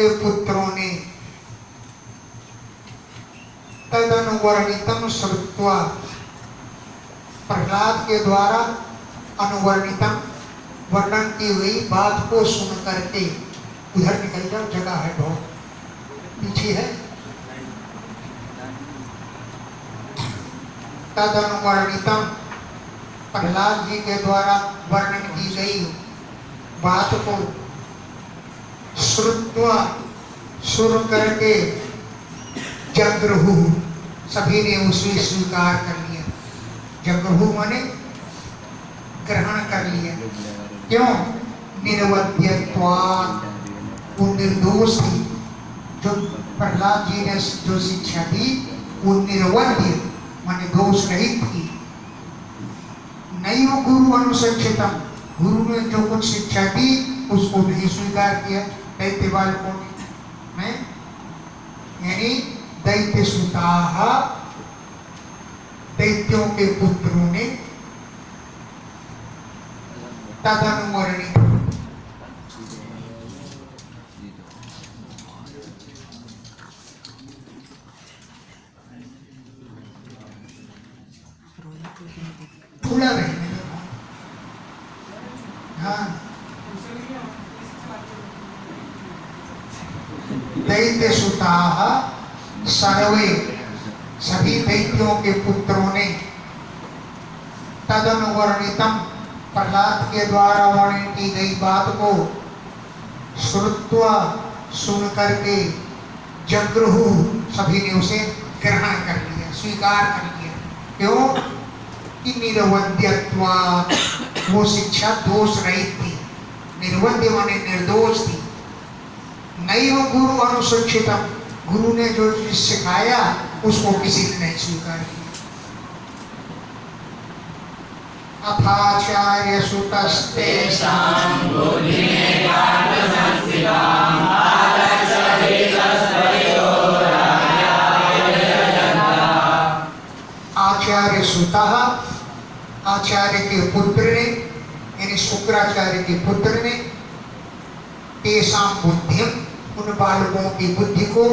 के पुत्रों ने तदनुवर्णितम श्रुत्वा, प्रहलाद के द्वारा अनुवर्णितम वर्णन की हुई बात को सुन करके, उधर निकल जाओ, जगह है बहुत पीछे है। तदनुवर्णितम, प्रहलाद जी के द्वारा वर्णन की गई बात को श्रुत्वा, सुन करके, जगृहु, सभी ने उसे स्वीकार कर लिया। जगृहु माने ग्रहण कर लिया। क्यों? निर्वध्यत्वात्, वो निर्दोष थी। जो प्रहलाद जी ने जो शिक्षा दी वो निर्वध्य माने दोष रहित थी। नहीं वो गुरु अनुशिक्षितम, गुरु ने जो कुछ शिक्षा दी उसको नहीं स्वीकार किया दैत्य बालकों ने, यानी दैत्य सुताः, दैत्यों के पुत्रों ने तदनुवर्णित, थोड़ा रहने दो। हाँ, दैत्य सुताः सर्वे, सभी दैत्यों के पुत्रों ने तदनुवर्णितम, प्रहलाद के द्वारा वर्णन की गई बात को श्रुत्वा, सुन करके, जगृहु, सभी ने उसे ग्रहण कर लिया, स्वीकार कर लिया। क्यों? कि निर्वध्यत्वात्, वो शिक्षा दोष रहित थी। निर्वध्य माने निर्दोष थी। नहीं वो गुरु अनुशिक्षितम, गुरु ने जो चीज सिखाया उसको किसी ने नहीं स्वीकार किया। अथाचार्य सुतस्तेषां आचार्य सुतः, आचार्य के पुत्र ने, यानी शुक्राचार्य के पुत्र ने, तेषां बुद्धिम, उन बालकों की बुद्धि को,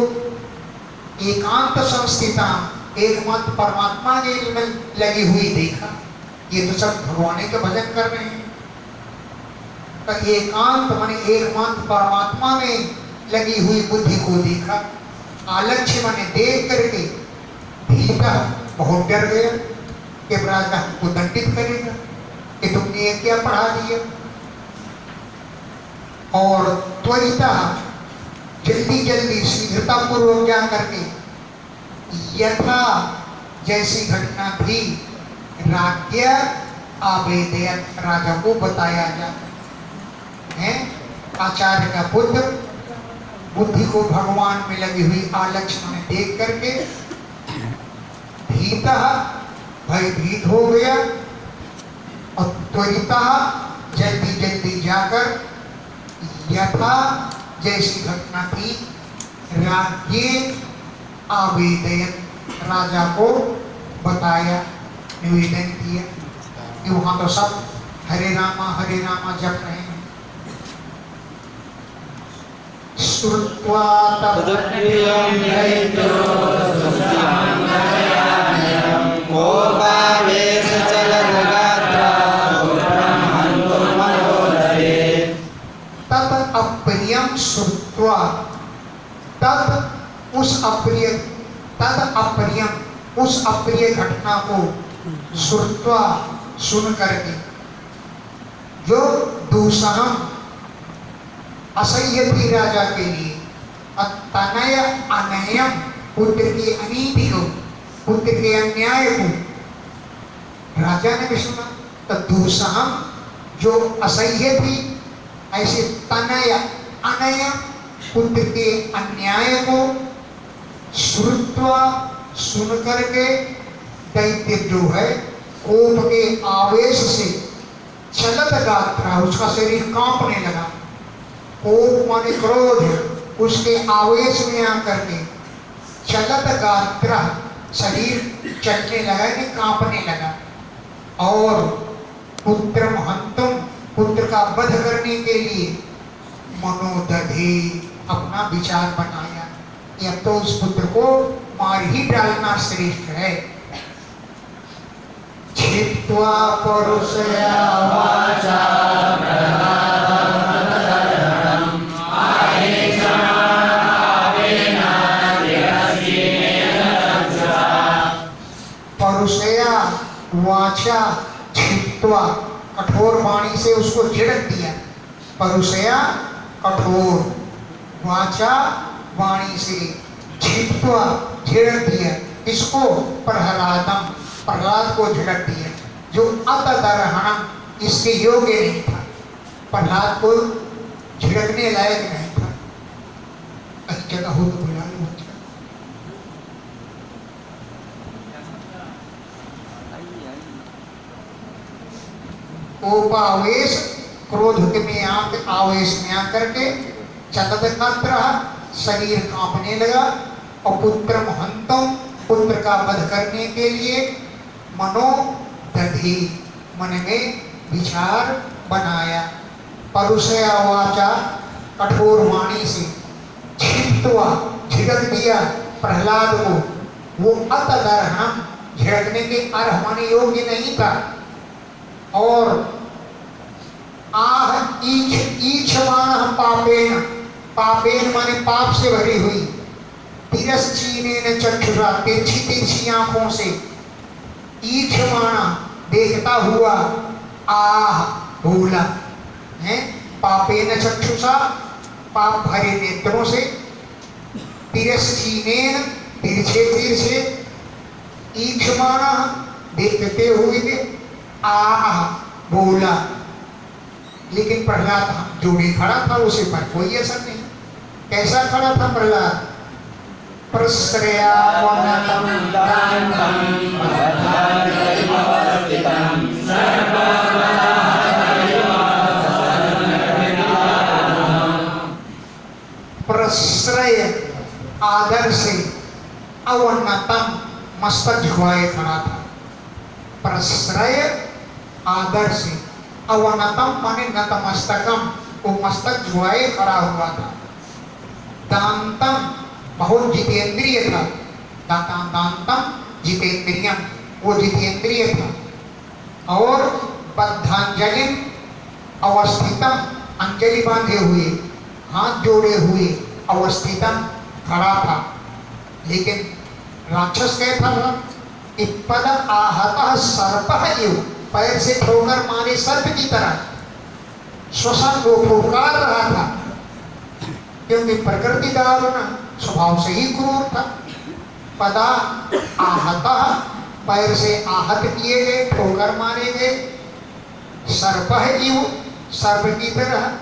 एकांत संस्थिता, एकमात्र परमात्मा के में लगी हुई देखा। ये तो सब भगवान के भजन कर रहे हैं। तो एकांत माने एकमात्र परमात्मा में लगी हुई बुद्धि को देखा। आलक्ष्य माने देख करके, भीता, बहुत डर गया कि राजा हमको दंडित करेगा कि तुमने ये क्या पढ़ा दिया। और त्वरिता, जल्दी जल्दी शीघ्रता पूर्वक जा करके, यथा, जैसी घटना थी, राज्य आवेदयत, राजा को बताया जाता है। आचार्य का पुत्र बुद्धि को भगवान में लगी हुई आलक्ष्य में देख करके भीता, भयभीत हो गया, और त्वरिता, जल्दी जल्दी जाकर, यथा, जैसी घटना थी, राज्य आवेदयत, राजा को बताया, निवेदन किया। कि वहां तो सब हरे रामा जप रहे हैं। श्रुत्वा तदप्रियं दैत्यो तत् अप्रियम श्रुत्वा, तत् उस अप्रिय, तद अप्रियम, उस अप्रिय घटना को श्रुत्वा, सुन करके, जो दुस्सहम, असह्य थी राजा के लिए, तनय अनयम, पुत्र की अनीति को, पुत्र के अन्याय को राजा ने भी सुना। तो दुस्सहम, जो असह्य थी, ऐसे तनय अनयम, पुत्र के अन्याय को श्रुत्वा, सुन करके, दैत्य जो है कोप के आवेश से चलत गात्रा, उसका शरीर कांपने लगा। कोप माने क्रोध, उसके आवेश में आकर के चलत गात्रा, शरीर चलने लगा, यानी कांपने लगा। और पुत्र महंतम, पुत्र का वध करने के लिए मनोदधे, अपना विचार बनाया कि अब तो उस पुत्र को मार ही डालना श्रेष्ठ है। छित्त्वा परुषया वाचा परुषया वाचा छित्त्वा, कठोर वाणी से उसको झिड़क दिया। परुषया कठोर, वाचा वाणी से, छित्त्वा झिड़क दिया। इसको प्रहलादम, प्रहलाद को झिड़क दिया जो अतदर्हणम, इसके योग्य नहीं था। प्रहलाद को झिड़कने लायक नहीं था। अच्छी जगह हो तो बुला लो। उपावेश, क्रोध में आवेश में आकर के चतुर्नत्र, शरीर कांपने लगा। और पुत्र महंतम, पुत्र का वध करने के लिए मनो दधि, मन में विचार बनाया। परुषया वाचा, कठोर वाणी से, छित्त्वा झिड़क दिया प्रहलाद को। वो अतदर्हणम, झिड़कने के अर्ह माने योग्य नहीं था। और आह ईक्षमाण पापेन, पापेन माने पाप से भरी हुई, तिरस्चीनेन चक्षुषा, तिरछी तिरछी आंखों से, ईक्षमाण देखता हुआ, आह भूला है, पापेन चक्षुषा पाप भरे नेत्रों से, तिरस्चीनेन तिरछे तिरछे, ईक्षमाण देखते हुए, आह बोला। लेकिन प्रहलाद जोड़े खड़ा था, उसे पर कोई असर नहीं। कैसा खड़ा था प्रहलाद? प्रश्रया प्रश्रय, आदर से, अवन्नतम, मस्तक झुकाए खड़ा था। प्रश्रय आदर से, अवनतम माने नतमस्तकम, वो मस्तक झुकाए खड़ा हुआ था। दांतम, बहुत जितेंद्रिय था। दांतम जितेंद्रियम, वो जितेंद्रिय था। और बद्धांजलि, अवस्थितम, अंजलि बांधे हुए, हाथ जोड़े हुए, अवस्थितम खड़ा था। लेकिन राक्षस कैसा था? इप्पद आहत सर्प इव, पैर से ठोकर मारे सर्प की तरह श्वसन को फुफकार रहा था। क्योंकि प्रकृति दारुण, स्वभाव से ही क्रूर था। पदा आहत, पैर से आहत किए गए, ठोकर मारे गए। सर्प इव, सर्प की तरह।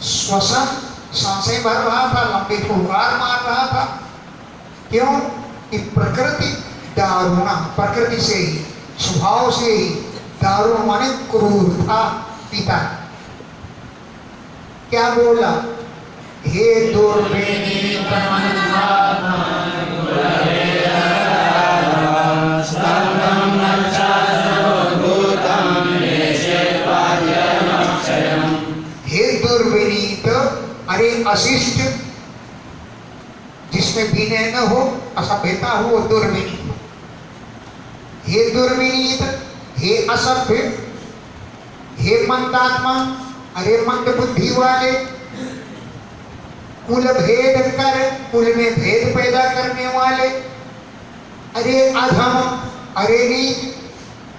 श्वसन, सांसें भर रहा था, लंबी फुफकार मार रहा था। क्यों? कि प्रकृति दारुण, प्रकृति से ही, स्वभाव से ही, दारुण माने क्रूर था पिता। क्या बोला? हे दुर्विनीत हे दुर्विनीत, अरे अशिष्ट, जिसमें विनय न हो, असभ्यता हो, दुर्विनीत। हे दुर्विनीत, हे असभ्य, हे मंदात्मा, अरे मंद बुद्धि वाले, कुल भेद कर, कुल में भेद पैदा करने वाले, अरे अधम, अरे नीच,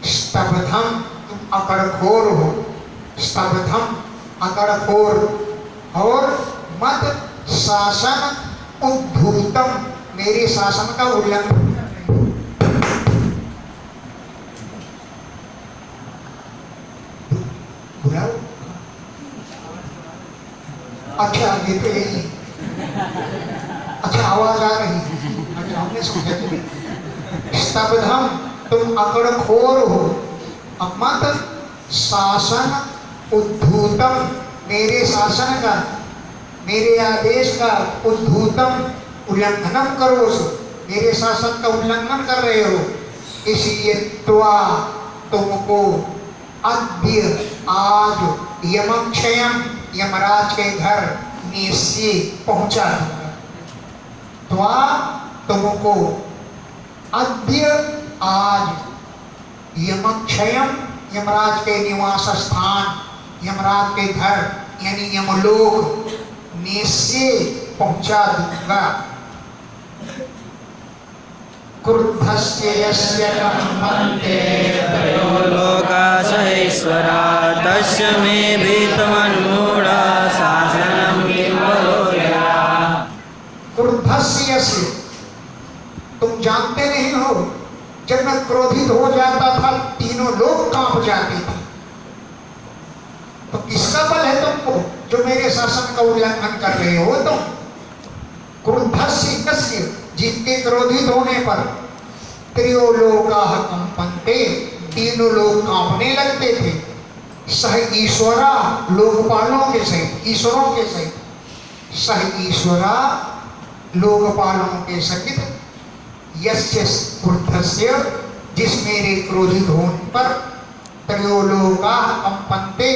स्तब्धम, तुम अकड़खोर हो। स्तब्धम, अकड़खोर। और मत शासन उद्धूतम, मेरे शासन का उल्लंघन। अच्छा, ये तो यही। अच्छा, आवाज आ रही है। अच्छा, हमने समझा तुम्हें। स्तब्धम, तुम अकड़खोर हो। अब मत शासन उद्धूतम, मेरे शासन का, मेरे आदेश का, उद्धूतम, उल्लंघनम करो। मेरे शासन का उल्लंघन कर रहे हो। इसलिए त्वा, तुमको, अद्य, आज, यमक्षयम, यमराज के घर, निश्चय पहुंचा दूंगा। त्वा तुमको अद्य आज यमक्षयम यमराज के निवास स्थान यमराज के घर यानी यमलोक निश्चय पहुंचा दूंगा। क्रुद्धस्य यस्य कम्पन्ते त्रयोलोकासहेश्वरा तस्य मे भीतमन्मूढा शासनं किं बलोया। क्रुद्धस्य यस्य, तुम जानते नहीं हो जब मैं क्रोधित हो जाता था तीनों लोग कांप जाते थे। तो किसका बल है तुमको जो मेरे शासन का उल्लंघन कर रहे हो तुम? क्रुद्धस्य यस्य, जिसके क्रोधित होने पर त्रयोलोकाः कंपन्ते, तीनों लोग कांपने लगते थे। सह ईश्वरा, लोकपालों के सहित, ईश्वरों के सहित, सह ईश्वरा लोकपालों के सहित, यस्य क्रुद्धस्य, जिस मेरे क्रोधित होने पर त्रयोलोकाः कंपन्ते,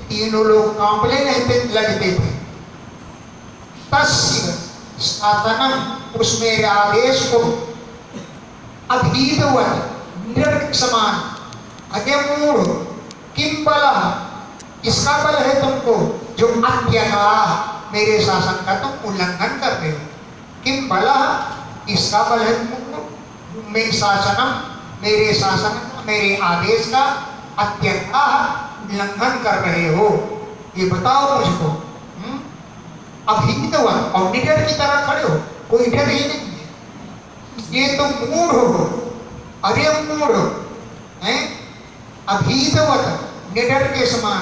तीनों लोग कांपने लगते थे। तस्य शासनम, उस मेरे आदेश को अभीतवत निडर के समान, अगे मूढ़ किम बला, इसका बल है तुमको जो अत्यगाह मेरे शासन का तुम उल्लंघन कर रहे हो। किम बला, इसका बल है तुमको मेरे शासनम, मेरे शासन मेरे आदेश का अत्यगाह उल्लंघन कर रहे हो, ये बताओ मुझको। अभीतवत, और निडर की तरह खड़े हो, कोई डर ही नहीं है, ये तुम मूढ़ हो। अरे मूढ़ हैं, अभीतवत निडर के समान।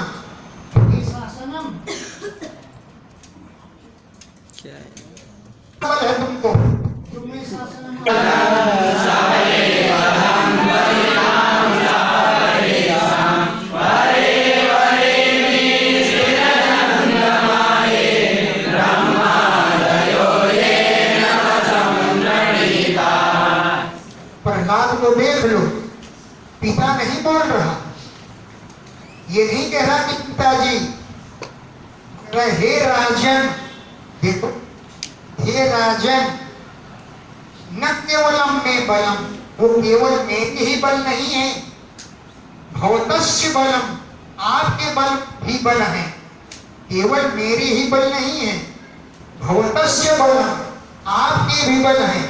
क्या है? बल है तुमको प्रहलाद को देख लो, पिता नहीं बोल रहा, ये नहीं कह रहा कि पिताजी, हे राजन, देखो, हे राजन, न केवलम में बलम, वो केवल मेरे ही बल नहीं है, भवतस्य बलम, आपके बल भी बल है, केवल मेरे ही बल नहीं है, भवतस्य बलम, आपके भी बल है,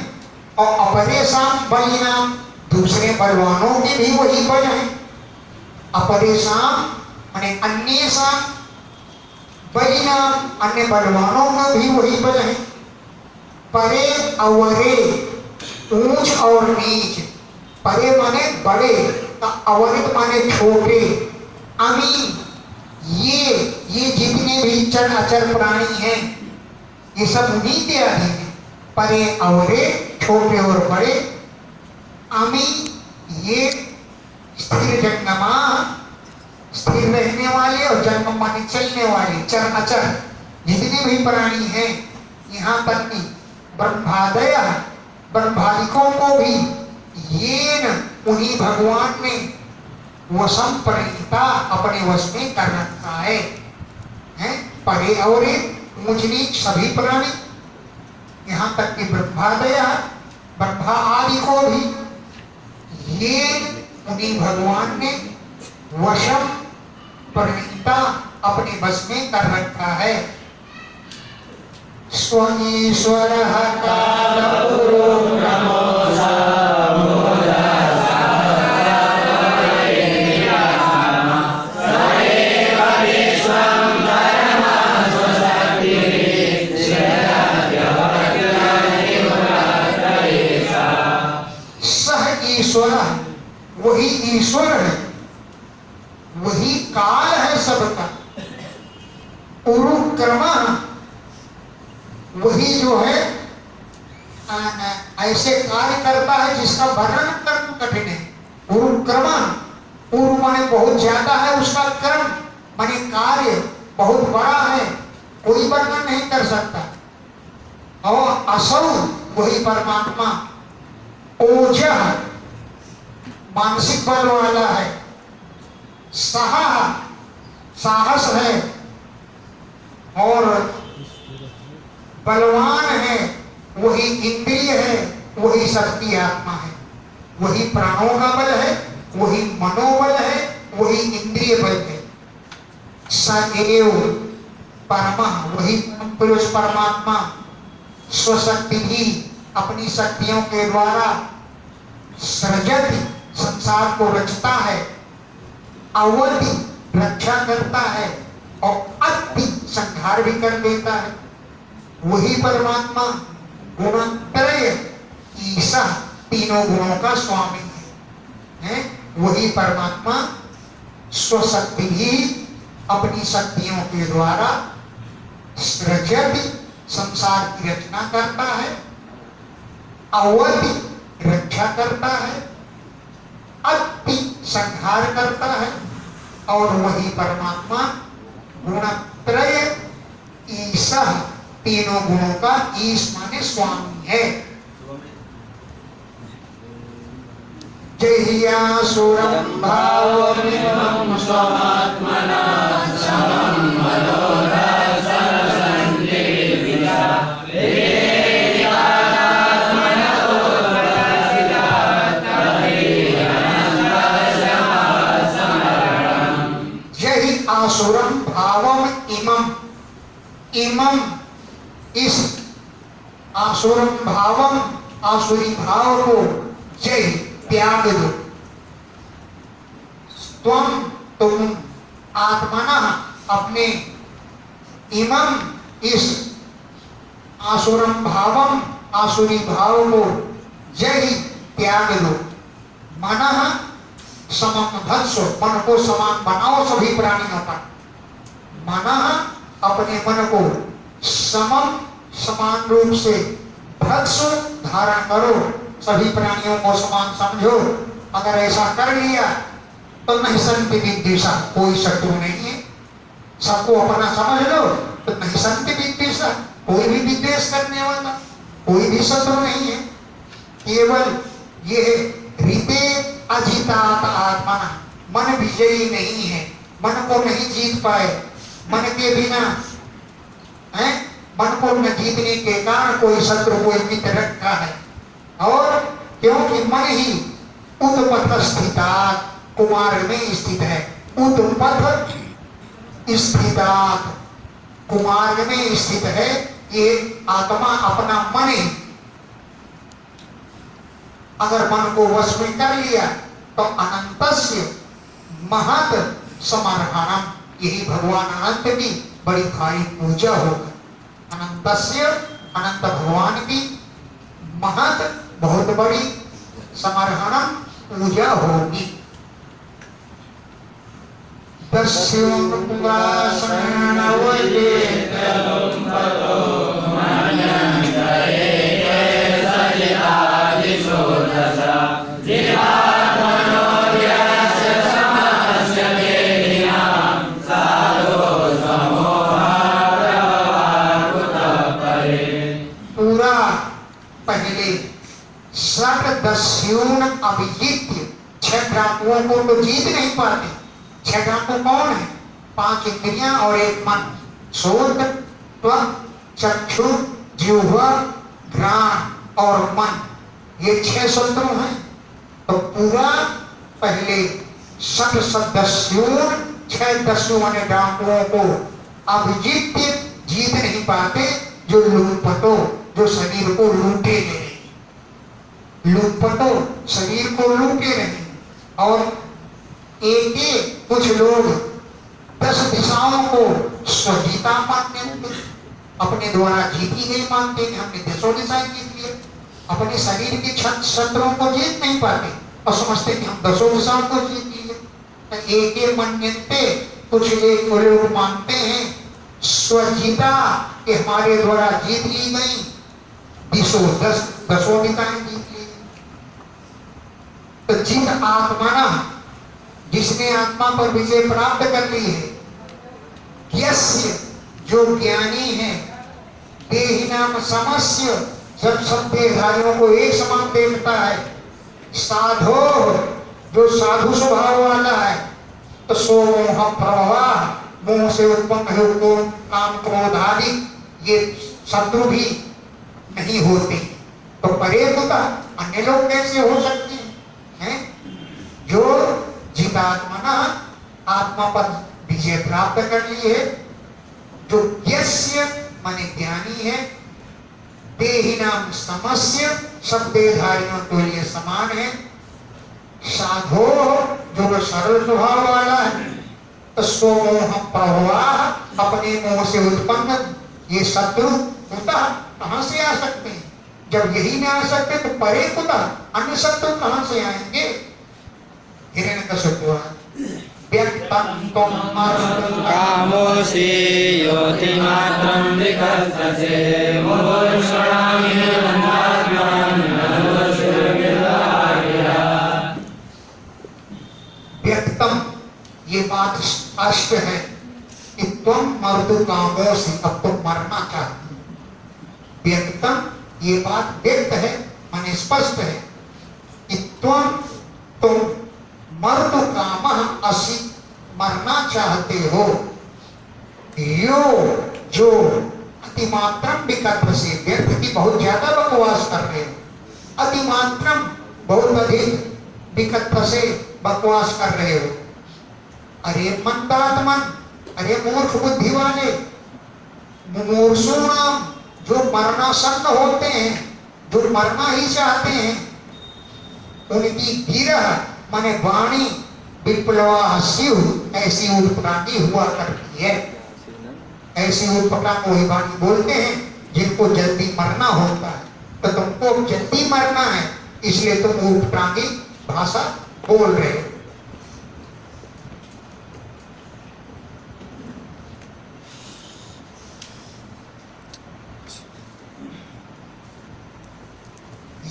और अपरेशाम बलिनाम, दूसरे बलवानों के भी वही बल है। अपरेशाम माने अन्येषाम, बलिनाम अन्य बलवानों का भी वही बल है। परे अवरे, ऊंच और नीच, परे माने बड़े, अवरित माने छोटे, अमीन, ये जितने भी चर अचर प्राणी हैं ये सब उन्हीं के अधीन है। परे अवरे, छोटे और बड़े, अमी, ये स्थिर जंगमा, स्थिर रहने वाले, और जन्म माने चलने वाले, चर अचर जितने भी प्राणी हैं, यहाँ तक कि ब्रह्मादय, ब्रह्मादिकों को भी ये न उन्हीं भगवान ने वशम परिणीता, अपने वश में कर रखा है। परे और ऊंच नीच सभी प्राणी, यहाँ तक कि ब्रह्मादय, ब्रह्मा आदि को भी ये उन्हीं भगवान ने वशम परिणीता, अपने बस में कर रखा है। स्वईश्वरः कालपुरो ईश्वर, वही ईश्वर है, वही काल है सबका। उरुक्रमा, वही जो है ऐसे कार्य करता है जिसका वर्णन करना कठिन है। उरुक्रमा, उरु माने बहुत ज्यादा है, उसका कर्म माने कार्य बहुत बड़ा है, कोई वर्णन नहीं कर सकता। और असौ, वही परमात्मा। ओजः, मानसिक बल वाला है। साहा, साहस है। और बलवान है वही इंद्रिय है, वही शक्ति आत्मा है। वही प्राणों का बल है, वही मनोबल है, वही इंद्रिय बल है। सएव परमः, वही पुरुष परमात्मा स्वशक्ति ही अपनी शक्तियों के द्वारा सृजति, संसार को रचता है, अवधि, रक्षा करता है, और अति, संहार भी कर देता है। वही परमात्मा गुणत्रय ईसा, तीनों गुणों का स्वामी है। वही परमात्मा स्वशक्ति ही अपनी शक्तियों के द्वारा सृजति, संसार की रचना करता है, अवधि, रक्षा करता है, अति, संहार करता है, और वही परमात्मा गुणत्रय ईसा, तीनों गुणों का ईश माने स्वामी है। जहियासुरं भावमिमं स्वात्मना समं आसुरम भावम इमम, इमम, इस आसुरम भावम, आसुरी भाव को जय, त्याग दो। तुम आत्मना, अपने, इमम, इस आसुरम भावम, आसुरी भाव को जय, त्याग दो। मनः समम धत्सो, मन को समान बनाओ सभी प्राणियों पर। मनः, अपने मन को समम, समान रूप से, धत्सो, धारण करो, सभी प्राणियों को समान समझो। अगर ऐसा कर लिया तो नहीं संति विद्वेषा, कोई शत्रु नहीं है। सबको अपना समझ लो तो नहीं संति विद्वेषा, कोई भी विद्वेष करने वाला, कोई भी शत्रु नहीं है। केवल ये रीते अजितात आत्मा, मन विजयी नहीं है, मन को नहीं जीत पाए। मन के बिना है, मन को न जीतने के कारण कोई शत्रु, कोई मित्र रखा है। और क्योंकि मन ही उद्पथ स्थितात्, कुमार्ग में स्थित है। उद्पथ स्थितात्, कुमार्ग में स्थित है। ये आत्मा अपना मन ही अगर मन को वश में कर लिया तो अनंतस्य महत समर्पणम, यही भगवान अनंत की बड़ी भारी पूजा होगी। अनंतस्य, अनंत भगवान की महत, बहुत बड़ी समर्पणम, पूजा होगी। षड्दस्यून अभिजित्य, छह डाकुओं को तो जीत नहीं पाते। छह डाकू कौन है? पांच इंद्रियां और एक मन। श्रोत, त्वक, चक्षु, जिह्वा, घ्राण और मन, ये छह शत्रु हैं। तो पूरा पहले षड्दस्यून, छह दस्यु माने डाकुओं को अभिजित्य, जीत नहीं पाते। जो लूटपटो, जो शरीर को लूटे नहीं, लूटपटो, शरीर को लूटे नहीं। और एक कुछ लोग 10 दिशाओं को स्वजीता मानते होंगे, अपने द्वारा जीती गई मानते हैं। हमने 10 दिशाएं जीत लिए, अपने शरीर के शत्रुओं को जीत नहीं पाते और समझते कि हम 10 दिशाओं को जीत लिए। एक मन्यन्ते, कुछ लोग मानते हैं स्वजीता, कि हमारे द्वारा जीत ली गई 10 दिशाएं जीत ली। तो जिन आत्मा, जिसने आत्मा पर विजय प्राप्त कर ली है, यस्य, जो ज्ञानी है, देहिनाम समस्य, जब सब देहधारियों को एक समान देखता है, साधो, जो साधु स्वभाव वाला है, तो सो मोह प्रवाह, मोह से उत्पन्न है काम क्रोध आदि, ये शत्रु भी नहीं होते, तो परेतुता अन्य लोग कैसे हो सकते हैं? जो जितात्मना आत्मा पर विजय प्राप्त कर ली है, जो यस्य माने ज्ञानी है, देहिनाम समस्य सब देहधारियों के लिए समान है, साधो जो सरल स्वभाव वाला है, तो स्वमोह प्रवाह अपने मोह से उत्पन्न ये शत्रु होता कहां से आ सकते हैं? जब यही नहीं आ सकते तो परे कुता अन्य शत्रु कहां से आएंगे? हिरण्यकशिपु व्यक्तम तुम कामोऽसि योतिमात्रं विकल्पसे मुमुक्षुणामि धर्मात्मानं व्यक्तम ये बात स्पष्ट है कि तुम मर्दु कामों से अब तुम मरना चाहते हो। व्यक्तम ये बात व्यक्त है माने स्पष्ट है कि तुम मर्दु काम असी मरना चाहते हो। यो जो अतिमात्रम विकल्प से व्यर्थ की बहुत ज्यादा बकवास कर रहे हो, अतिमात्रम बहुत अधिक विकल्प से बकवास कर रहे हो। अरे मंदात्मन, अरे मूर्ख बुद्धि वाले, मुमूर्षुणाम जो मरना सन्न होते हैं, जो मरना ही चाहते हैं, उनकी गिरह माने वाणी विप्लवा शिव ऐसी उत्पत्ति हुआ करती है। ऐसी उत्पत्ति को ही वाणी बोलते हैं जिनको जल्दी मरना होता है। तो तुमको जल्दी मरना है इसलिए तुम उत्पत्ति भाषा बोल रहे हो।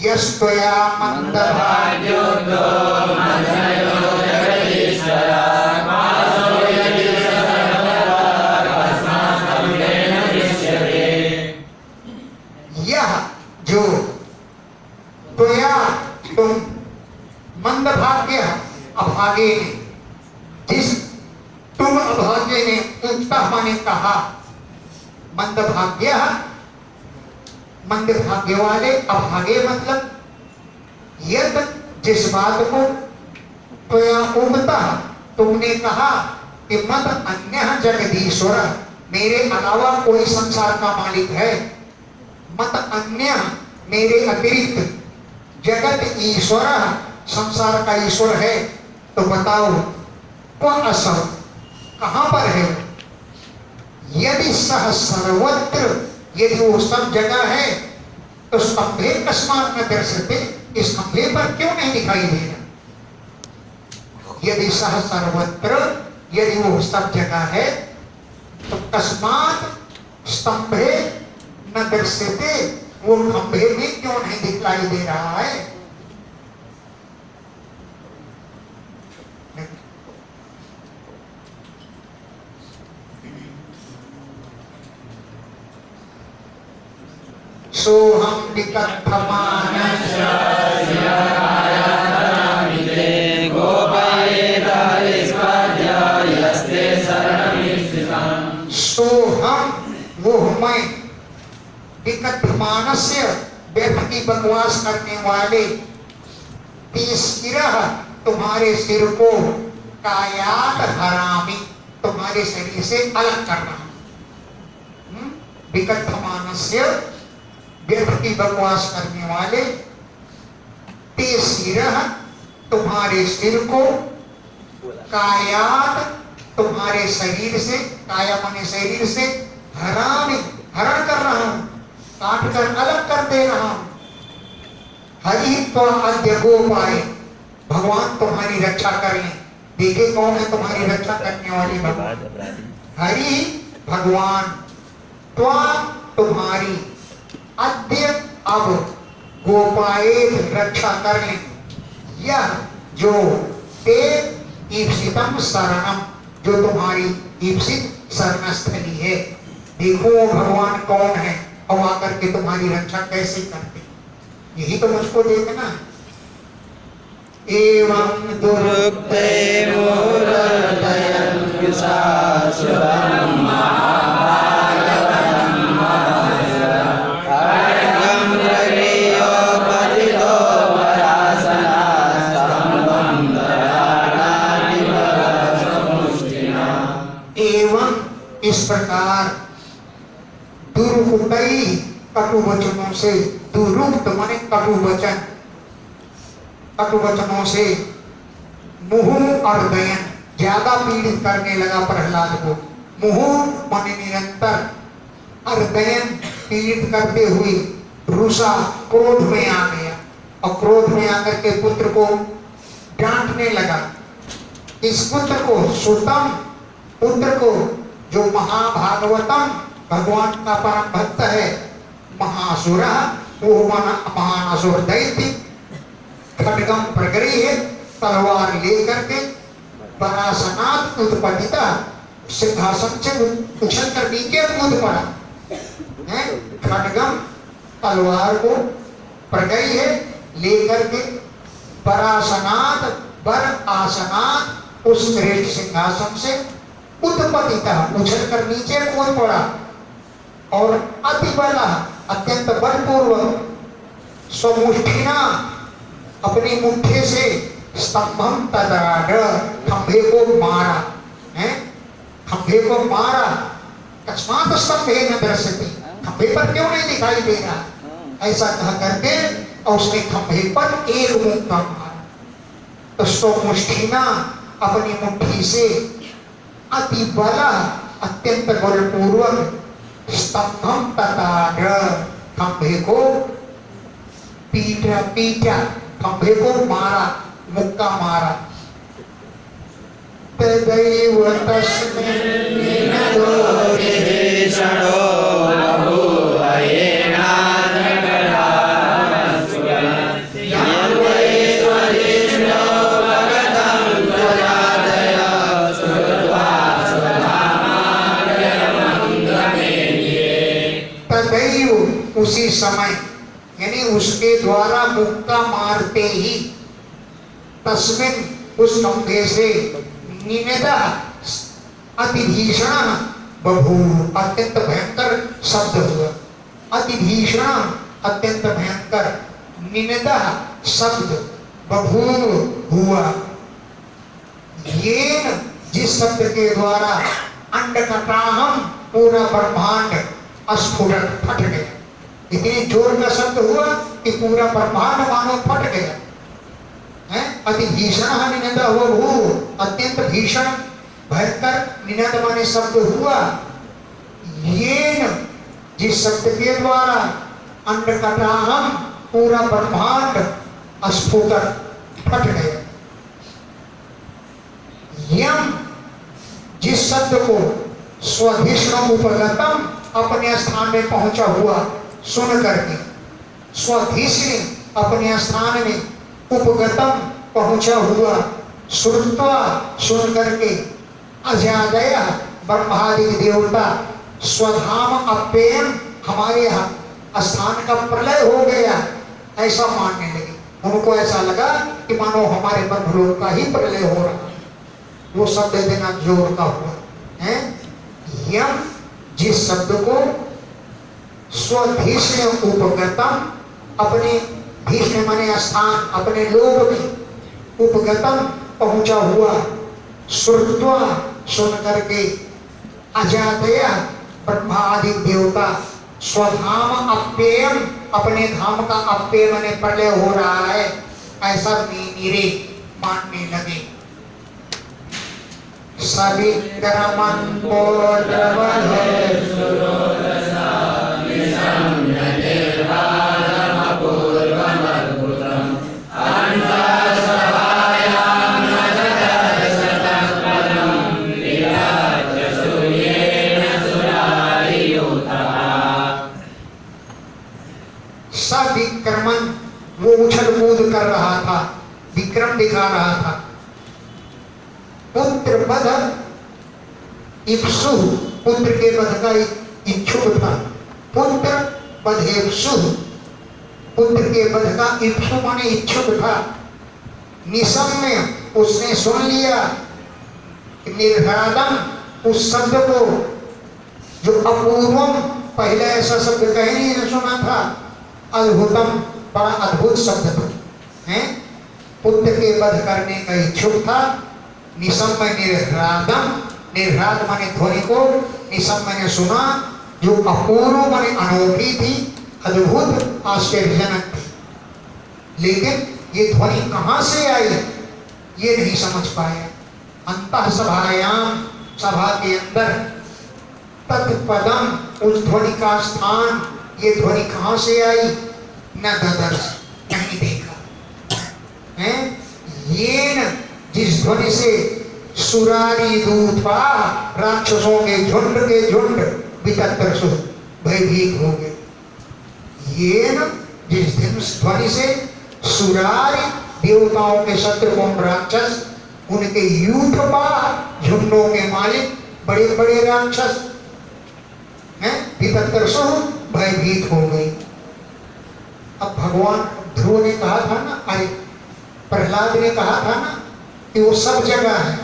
यस्त्वया मंदभाग्योऽतो मदयो जगदीश्वरा मासो यदि सर्वतस्मात्तेन दृश्यते। यह जो त्वया तुम मंदभाग्य अभागे ने, जिस तुम अभागे ने उक्ता माने कहा, मंदभाग्य मंद भाग्य वाले, अभागे मतलब यद जिस बात को त्वया उगता तुमने कहा कि मत अन्य जगदीश्वर, मेरे अलावा कोई संसार का मालिक है, मत अन्य मेरे अतिरिक्त जगत ईश्वर संसार का ईश्वर है, तो बताओ कौन असर कहां पर है? यदि सह सर्वत्र, यदि वो सब जगह है तो स्तंभे कस्मात् न दृश्यते, इस खंभे पर क्यों नहीं दिखाई दे रहा? यदि सह सर्वत्र, यदि वो सब जगह है तो कस्मात् स्तंभे न दृश्यते, वो खंभे में क्यों नहीं दिखाई दे रहा है? सोहम निकथमानस्य यकायातरामिते गोपयेतारिस्वाध्यायस्ते शरणमिष्टिताम्। सोहम वो मैं, निकथमानस्य व्यर्थ की बकवास करने वाले, तीसरा तुम्हारे सिर को कायात हरामी तुम्हारे शरीर से अलग करना। विकथमानस्य व्यर्थ की बकवास करने वाले, तेसिरह तुम्हारे सिर को, कायात तुम्हारे शरीर से, काया माने शरीर से, हरामी हरण कर रहा हूं, काट कर अलग कर दे रहा हूं। हरि तो अद्य गोपाए, भगवान तुम्हारी रक्षा करें। देखे कौन है तुम्हारी रक्षा करने वाली? भगवान हरि, भगवान, त्वा तुम्हारी, अद्य अब, गोपाए रक्षा कर ले, यह जो ते ईप्सितम शरणम, जो तुम्हारी ईप्सित शरणस्थली है। देखो भगवान कौन है और आकर के तुम्हारी रक्षा कैसे करते, यही तो मुझको देखना है। एवं दुरुक्ते मूर्धयन् प्रकार दुरुक्तई कटु वचनों से, दुरुक्त माने कटु वचन, कटु वचनों से मुहुः और दयन ज्यादा पीड़ित करने लगा प्रहलाद को। मुहुः माने निरंतर और दयन पीड़ित करते हुए रूसा क्रोध में आ गया और क्रोध में आकर के पुत्र को डांटने लगा। इस पुत्र को, सुतम पुत्र को, जो महाभागवतम भगवान का परम भक्त है, महासुर, वो महासुर दैत्य खड्गम प्रगृह्य तलवार लेकर के परासनात् उत्पतिता सिंहासन से उछल कर नीचे कूद पड़ा है। खड्गम तलवार को प्रगृह्य लेकर के परासनात् बर आसनात् उस श्रेष्ठ सिंहासन से उत्पतिता उछल कर नीचे कूद पड़ा और अति बला अत्यंत बलपूर्वक स्वमुष्ठिना अपनी मुट्ठी से स्तंभम तदाड़ खंभे को मारा है। खंभे को मारा, अकस्मात स्तंभे न दृश्यते, खंभे पर क्यों नहीं दिखाई दे रहा, ऐसा कह करके और उसने खंभे पर एक मुक्का मारा। तो स्वमुष्ठिना अपनी मुट्ठी से अति बला अत्यंत बलपूर्वक स्तंभम तताड़ खंभे को पीटा, खंभे को मारा, मुक्का मारा। तदैव तस्मिन् निनदो विभीषणो बभूव येनान्यकटासुरः यं वै त्वदीष्णो भगतं त्वजादया श्रुत्वा स्वधामाग्रयमङ्गमेन्ये। तदैव उसी समय, यानी उसके द्वारा मुक्का मारते ही, तस्मिन उस खंभे से निनदा अति भीषण बभूव अत्यंत भयंकर शब्द हुआ। अति भीषण अत्यंत भयंकर निनदा शब्द बभूव हुआ। येन जिस शब्द के द्वारा अंडकटाहम पूरा ब्रह्मांड अस्फुटत फट गया। इतनी जोर का शब्द हुआ कि पूरा ब्रह्मांड मानो फट गया है। अति भीषण निनदा हुआ, भू अत्यंत भीषण भयंकर निनद माने शब्द हुआ। येन जिस शब्द के द्वारा अंडकटाहम पूरा ब्रह्मांड अस्फुटत फट गया। यम जिस शब्द को स्वधिष्णु उपगतम अपने स्थान में पहुंचा हुआ सुन करके, स्वधिष्णु अपने स्थान में उपगतम पहुंचा हुआ, श्रुत्वा सुन करके, अजादय ब्रह्मादि देवता स्वधाम अप्ययम हमारे यहाँ स्थान का प्रलय हो गया ऐसा मानने लगे। उनको ऐसा लगा कि मानो हमारे बंधुओं का ही प्रलय हो रहा है। वो शब्द देना जोर का हुआ है। यम जिस शब्द को स्वधीष्ण उपगतम अपने भीष्म माने स्थान अपने लोक में उपगतम पहुंचा हुआ, श्रुत्वा सुन करके, अजादय ब्रह्मा आदि देवता स्वधाम अप्ययम अपने धाम का अप्यय माने प्रलय हो रहा है ऐसा नीरे मानने लगे। सविक्रमं पोत्रवधे सुरोदसा विसंज्ञनिर्वाणमपूर्वमद्भुतम् अन्तःसभायां नजदर्शतपदं विराज्य सूर्येण सुरारियुतः। सविक्रमन वो उछल कूद कर रहा था, विक्रम दिखा रहा था। पुत्र वध इप्सु पुत्र के वध का इच्छुक था। पुत्र वधेप्सु पुत्र के वध का इप्सु माने इच्छुक था। निसम्य उसने सुन लिया। निर्हृदम उस शब्द को जो अपूर्वम पहले ऐसा शब्द कहीं नहीं सुना था, अद्भुतम बड़ा अद्भुत शब्द था हैं। पुत्र के वध करने का इच्छुक था। निसम्य निर्हृदम निर्घात माने ध्वनि को निशब्द मैंने सुना, जो अपूर्व माने अनोखी थी, अद्भुत आश्चर्यजनक थी। लेकिन ये ध्वनि कहाँ से आई ये नहीं समझ पाए। अंतः सभायाम, सभा के अंदर, तत्पदम, उस ध्वनि का स्थान, ये ध्वनि कहाँ से आई, न ददर्श, नहीं देखा है। ये न जिस ध्वनि से सुरारी दूतवा, राक्षसों के झुंड वितत्रसु भयभीत हो गए। ये न जिस ध्वनि से सुरारी देवताओं के शत्रुघ्न राक्षस, उनके यूथपा, झुंडों के मालिक, बड़े बड़े राक्षस हैं, वितत्रसु भयभीत हो गए। अब भगवान ध्रुव ने कहा था ना, अरे प्रहलाद ने कहा था ना कि वो सब जगह है,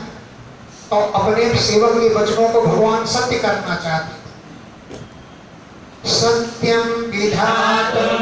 और अपने सेवक के वचनों को भगवान सत्य करना चाहते थे। सत्यम विधातुं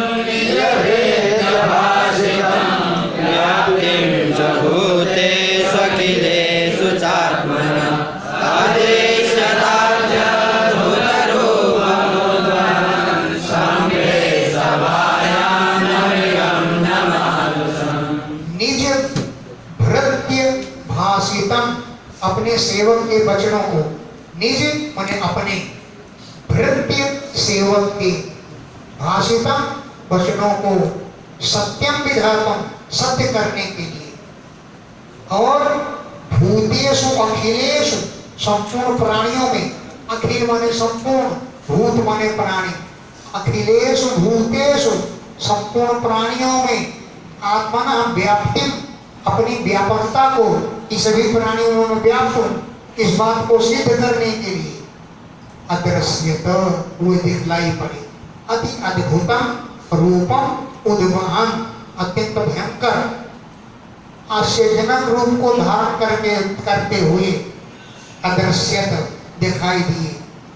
अपने सेवक के वचनों को, निज माने अपने, भृत्य सेवक के, भाषितम वचनों को, सत्यम विधातम सत्य करने के लिए, और भूतेषु अखिलेषु संपूर्ण प्राणियों में, अखिल माने संपूर्ण, भूत माने प्राणी, अखिलेषु भूतेषु संपूर्ण प्राणियों में, आत्मना व्याप्ति अपनी व्यापकता को, कि सभी प्राणियों में व्याप्त, इस बात को सिद्ध करने के लिए अदृश्यत वो दिखलाई पड़े, अति अद्भुतम रूपम उद्वहन, अत्यंत भयंकर आश्चर्यजनक रूप को धारण करते हुए अदृश्यत दिखाई दिए।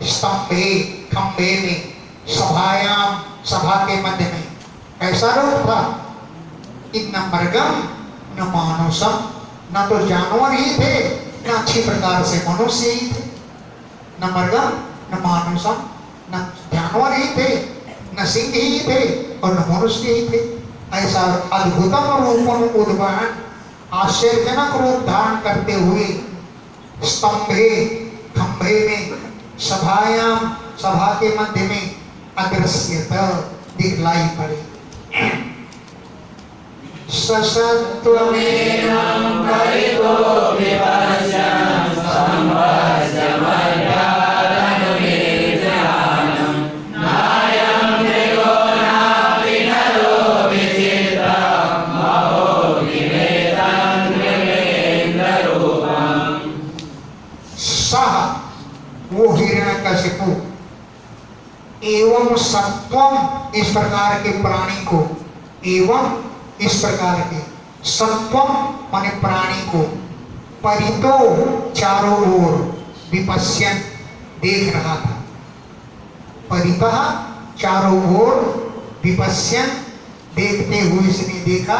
स्तंभे, खंभे में, सभायाम, सभा के मध्य में। ऐसा रूप था कि न मृगम न मानुषम, न तो जानवर ही थे, न अच्छी प्रकार से मनुष्य ही थे। न मृगम न मानुषम, न जानवर ही थे, न सिंह ही थे, और न मनुष्य ही थे। ऐसा अद्भुतम रूपम उद्वहन, आश्चर्यजनक रूप धारण करते हुए स्तंभे, खंभे में, सभायाम, सभा के मध्य में, अदृश्यत दिखलाई पड़े। ससत्वमेनं परितो विपश्यन् संवस्य मर्यादनुमेजहानं नायं मृगो नापि नरो विचित्रं महो विवेदं मृगेन्द्ररूपम्। सह वो हिरण्यकशिपु एवं सत्वम, इस प्रकार के प्राणी को, एवं इस प्रकार के सत्वम माने प्राणी को, परितो चारों ओर, विपश्यन देख रहा था। परितः चारों ओर, विपश्यन देखते हुए इसने देखा,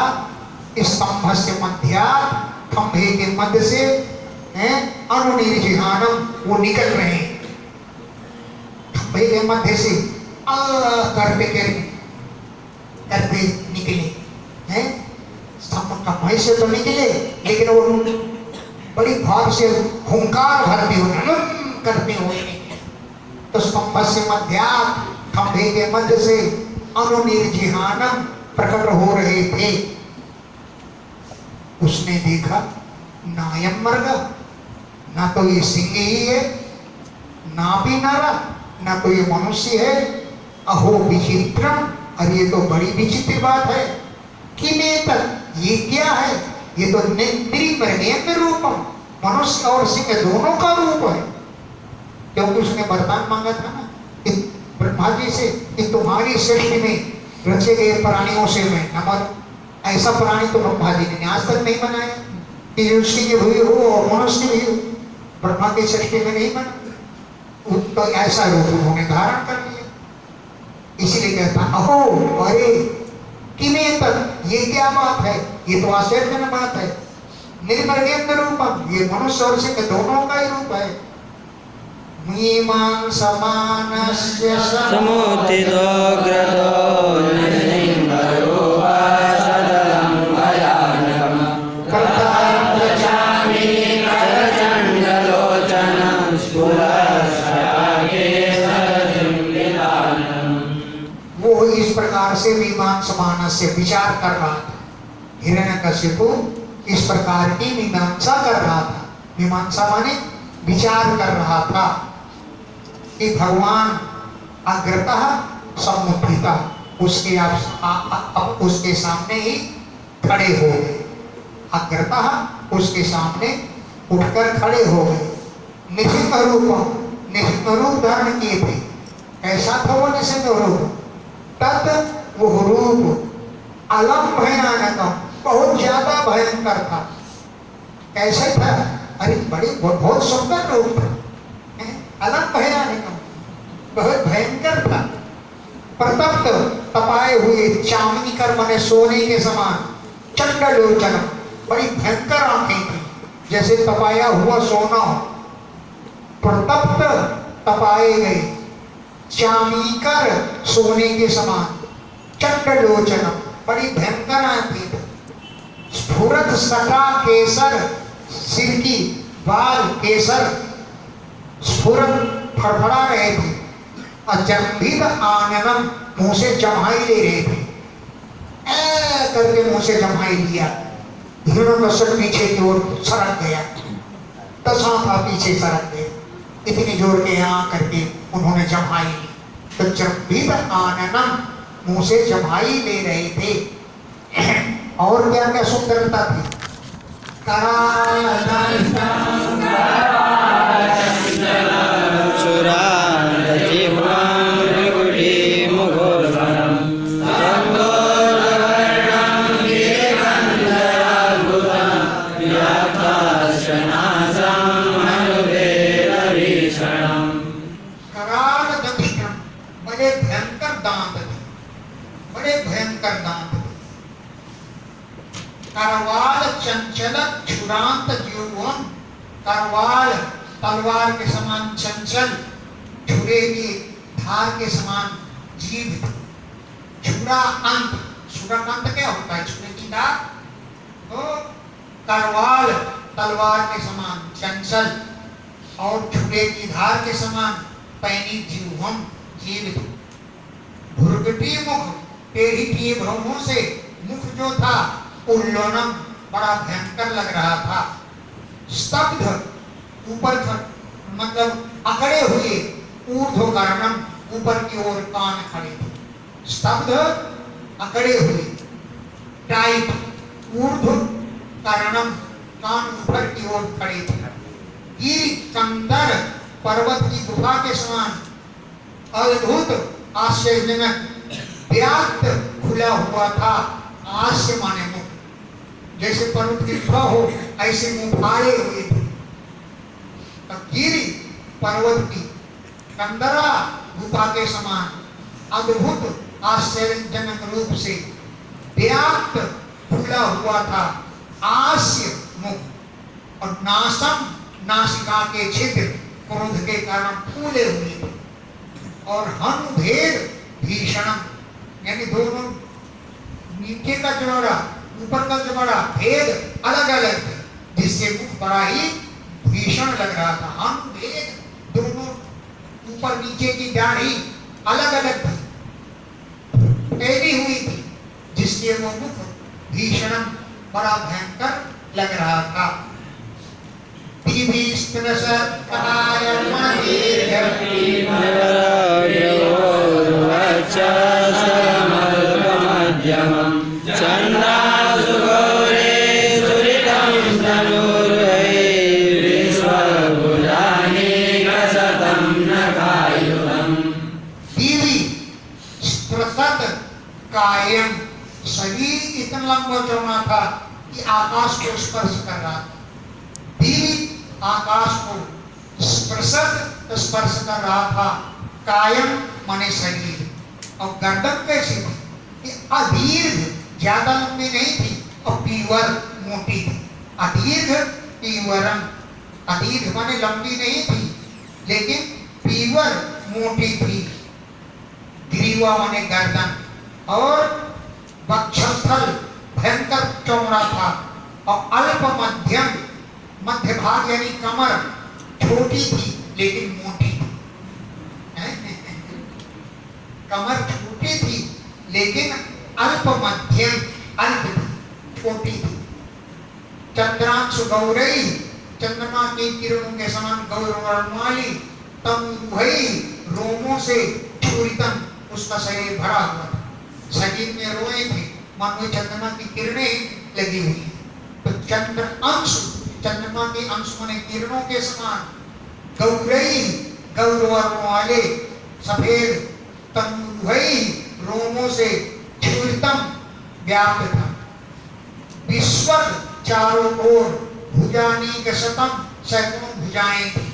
स्तंभ से मध्या, खंभे के मध्य से अनुनिर्जिहानम, वो निकल रहे हैं खंभे के मध्य से, करते निकले हैं। स्तंभ खंभे से तो निकले, लेकिन वो बड़ी भाव से हुंकार भरते हुए, करते हुए निकले। तो स्तंभ से मध्या, खंभे के मध्य से, अनुनिर्जिहानम प्रकट हो रहे थे। उसने देखा नायम मृग, ना तो ये सिंह ही है, ना भी नरा, ना तो ये मनुष्य है। अहो विचित्रम, और ये तो बड़ी विचित्र बात है। किमेतत्, ये क्या है? ये तो निर्मृगेन्द्र रूपम, मनुष्य और सिंह दोनों का रूप है। क्योंकि उसने वरदान मांगा था ना कि ब्रह्मा जी से कि तुम्हारी सृष्टि में रचे गए प्राणियों से मैं नमर, ऐसा प्राणी तो ब्रह्मा जी ने आज तक नहीं बनाया कि सिंह भी हो और मनुष्य भी हो, ब्रह्मा की सृष्टि में नहीं बना। तो ऐसा रूप उन्होंने धारण कर लिया। इसीलिए कहता अहो, अरे किमेतत्, ये क्या बात है? ये तो आश्चर्यजनक बात है। निर्मृगेन्द्र रूपम, ये मनुष्य और सिंह दोनों का ही रूप है। मीमांसमानस्य समुत्थितोऽग्रतो नृसिंहरूपा सदलं भयानकम् प्रतापचामी करचण्डलोचनं स्फुरस्याकेशरजिम्बितानम्। वो इस प्रकार से मीमांसमानस से विचार कर रहा था। हिरण्यकशिपु इस प्रकार की मीमांसा कर रहा था। मीमांसा माने विचार कर रहा था कि भगवान अग्रतः सम्मुखिता उसके अब उसके सामने ही खड़े हो गए। अग्रतः उसके सामने उठकर खड़े हो गए। निसिंह रूप धारण किए थे। ऐसा था वो निसिंह रूप। तत् वो रूप अलम भयानकम बहुत ज्यादा भयंकर था। कैसे था? अरे बहुत सुंदर रूप था। अलम भयानकम बहुत भयंकर था। प्रतप्त तपाए हुए चांदनी कर मने सोने के समान चंडलोचन बड़ी भयंकर आंखें थी जैसे तपाया हुआ सोना हो। प्रतप्त तपाए गए चांदनी कर सोने के समान चंडलोचन बड़ी भयंकर आंखें थी। स्फुरत सका केसर सिर की बाल केसर स्फुरत फड़फड़ा रहे थे। अजंभित आननम मुंह से जमाई ले रहे थे। करके मुंह से जमाई लिया। हिरण्यकश्यप पीछे की ओर सरक गया। दशांता पीछे सरक गए। इतनी जोर के यहाँ करके उन्होंने जमाई ली। तो जंभित आननम मुंह से जमाई ले रहे थे। और क्या क्या सुंदरता थी? बड़े भयंकर दांत थे। बड़े भयंकर दांत थे। करवाल चंचल छुरांत जीवन करवाल तलवार के समान चंचल छुरे की धार के समान जीव छुरा अंत क्या होता है? छुरे की धार। तो करवाल तलवार के समान चंचल और छुरे की धार के समान पैनी जीवम जीवित भुर्गटी मुख टेढ़ी टेढ़ी भ्रमों से मुख जो था उल्लोनम बड़ा भयंकर लग रहा था। स्तब्ध ऊपर मतलब अकड़े हुए ऊर्ध्वकर्णम ऊपर की ओर कान खड़े थे। स्तब्ध अकड़े हुए टाइट ऊर्ध्वकर्णम कान ऊपर की ओर खड़े थे। गिरि कंदर पर्वत की गुफा के समान अद्भुत आश्चर्यजनक व्याप्त खुला हुआ था। आश्चर्य माने मुख जैसे पर्वत की गुफा हो ऐसे मुंह फाड़े हुए थे। गिरि पर्वत की कंदरा गुफा के समान अद्भुत आश्चर्यजनक रूप से व्याप्त खुला हुआ था। आस्य मुख और नासम नासिका के छिद्र क्रोध के कारण फूले हुए थे। और हनुभेद भीषण यानी दोनों नीचे का जबड़ा ऊपर का जबड़ा भेद अलग अलग थे जिससे मुख बड़ा ही भीषण लग रहा था। हनुभेद दोनों ऊपर नीचे की दाढ़ी अलग अलग थी टेढ़ी हुई थी जिससे वो मुख भीषण बड़ा भयंकर लग रहा था। कायम शरीर इतना लंबा चौड़ा था कि आकाश को स्पर्श कर रहा था। दीवी आकाश को स्पर्श कर रहा था। कायम माने शरीर और गर्दन कैसी थी? अदीर्घ ज्यादा लंबी नहीं थी और पीवर मोटी थी। अदीर्घ पीवरम अदीर्घ माने लंबी नहीं थी लेकिन पीवर मोटी थी, ग्रीवा माने गर्दन, और वक्षस्थल भयंकर चौड़ा था, और अल्प मध्यम, मध्य भाग यानी कमर छोटी थी लेकिन मोटी थी। कमर छोटी थी लेकिन अल्प मध्यम, अल्प थी, छोटी थी। चंद्रांशु गौरई, चंद्रमा की किरणों के समान गौरवर्णमाली, तमुरुहई, रोमों से छूरितम, उसका शरीर भरा हुआ था, शरीर में रोए थे, मानो चंद्रमा की किरणें लगी हुई हैं। तो चंद्र अंश, चंद्रमा के अंश माने किरणों के समान, गौरई, गौरवर्ण वाले, सफेद, तमुरुहई, रोमों से छूरितम, व्याप्त था। विश्वर, चारों ओर, भुजानीक शतम, सैकड़ों भुजाएं थी।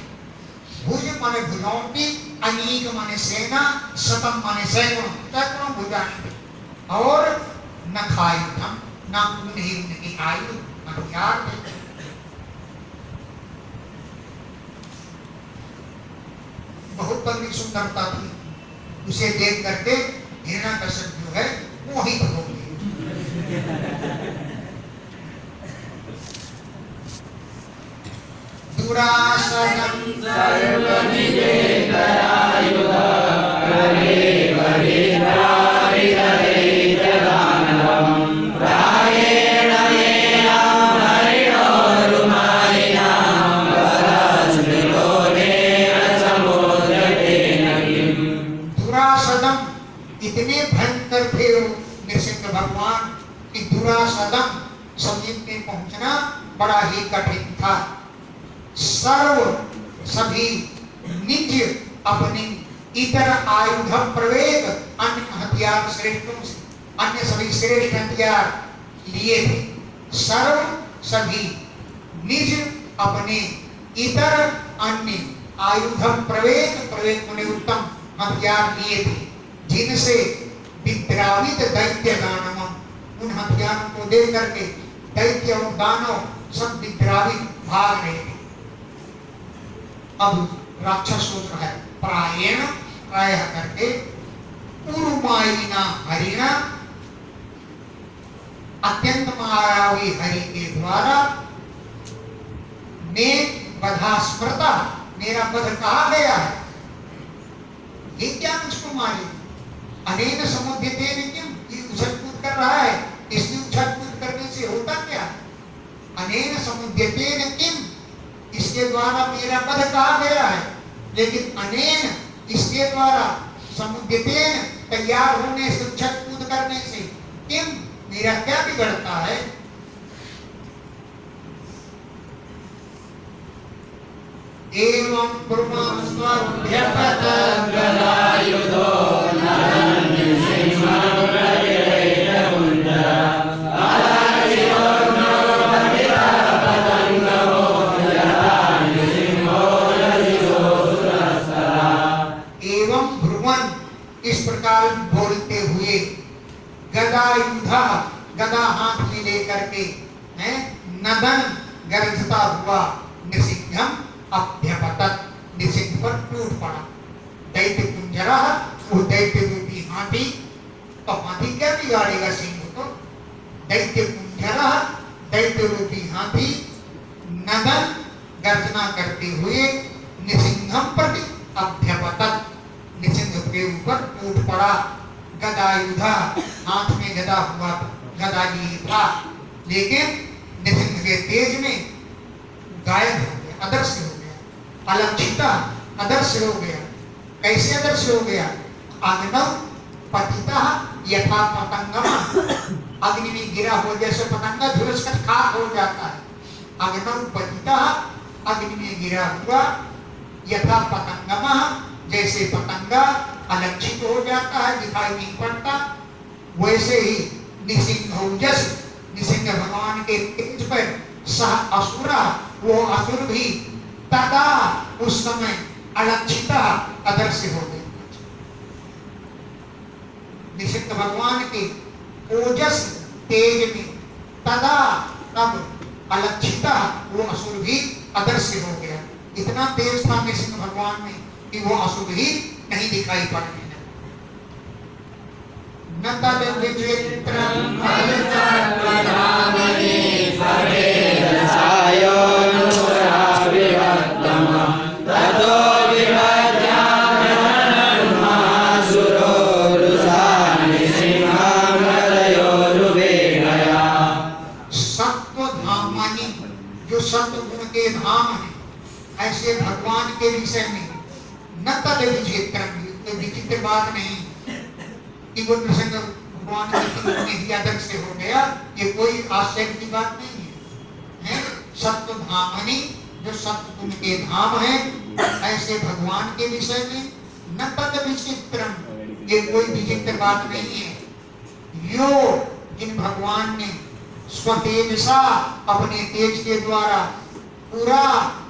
भुज माने भुजाओं की, अनीक माने सेना, शतम माने सैकड़ों, सैकड़ों भुजाएं थी। और नखायुधम, नाखून ही उनकी आयु, हथियार थे। बहुत बड़ी सुंदरता थी, उसे देख करके हिरण्यकश्यप जो है मोहित हो गए। दुरासनं सर्वनिजेतरायुध करेवरिधारिधरेतदानवं प्रायेण येनां हरिणोरुमायिनां वरस्मृतोनेन समुद्रतेन किम्। दुरासदम, इतने भयंकर थे वो नृसिंह भगवान कि दुरासदम, समीप में पहुंचना बड़ा ही कठिन था। सर्व, सभी, निज, अपने, इतर आयुध प्रवेग, अन्य हथियार श्रेष्ठों से, अन्य सभी श्रेष्ठ हथियार लिए थे। सर्व, सभी, निज, अपने, इतर, अन्य आयुध प्रवेग, प्रवेग माने उत्तम हथियार लिए थे, जिनसे विद्रावित दैत्य दानव, उन हथियारों को देख करके दैत्य और दानव सब विद्रावित भाग रहे थे। अब राक्षस सोच रहा है, प्रायण, प्रायः करके, उरुमायिना हरिणा, अत्यंत मायावी हरि के द्वारा, मे बधा स्मृता, मेरा वध कहा गया है, ये क्या मुझको मारे। अनेन समुद्यतेन किम, ये उछल कूद कर रहा है, इसलिए उछल कूद करने से होता क्या। अनेन समुद्यतेन किम, इसके द्वारा मेरा वध कहा गया है, लेकिन अनेन, इसके द्वारा, समुद्यतेन, तैयार होने से, उछल कूद करने से, किम, मेरा क्या बिगड़ता है। एवं ब्रह्मास्त्वभ्यपत गदायुधो नरनृसिंहं प्रतिरैरकुण्डः आदिशोर्णोपतितपतङ्गो यथा नृसिंहो लसितोऽसुरस्तदा। एवं भ्रुवन, इस प्रकार बोलते हुए, गदायुधा, गदा हाथ में लेकर के, नदन, गर्जता हुआ, नृसिंहम अभ्यपतत, नृसिंह पर टूट पड़ा। दैत्य कुंजरा, वो दैत्य रूपी हाथी, तो हाथी क्या बिगाड़ेगा सिंह को। दैत्य कुंजरा, दैत्य रूपी हाथी, नदन, गर्जना करते हुए, नृसिंहम प्रति अभ्यपतत, नृसिंह के ऊपर टूट पड़ा। गदायुधा, हाथ में गदा हुआ, गदा लिए था, लेकिन नृसिंह के तेज में गायब हो गया, अदृश्य हो गया। अलक्षिता, अदृश्य हो गया। कैसे अदृश्य हो गया। अग्नौ पतिता यथा पतंगम, अग्नि में गिरा हो जैसे पतंगा झुलस कर खाक हो जाता है। अग्नौ पतिता, अग्नि में गिरा हुआ, यथा पतंगम, जैसे पतंगा अलक्षित हो जाता है, दिखाई नहीं पड़ता, वैसे ही नृसिंहौजस, नृसिंह भगवान के तेज पर सह असुरा, वो असुर भी तदा, उस समय, अलक्षिता, अदृश्य हो गए। नृसिंह भगवान के ओजस, तेज में, तदा, तब, अलक्षिता, वो असुर भी अदृश्य हो गया। इतना तेज था नृसिंह भगवान में कि वो असुर ही नहीं दिखाई पड़ने लगे। न तद विचित्रम सत्वधामानि, जो सत्व गुण के धाम है, ऐसे भगवान के विषय में न तद विचित्रम, विचित्र बात नहीं कि वो प्रसंग भगवान के ही अदर से हो गया, ये कोई आश्चर्य की बात नहीं है। सत्वधामनि, जो सत्व गुण के धाम है, ऐसे भगवान के विषय में न तद विचित्रम, ये कोई विचित्र बात नहीं है। यो, जिन भगवान ने स्वतेजसा, अपने तेज के द्वारा पूरा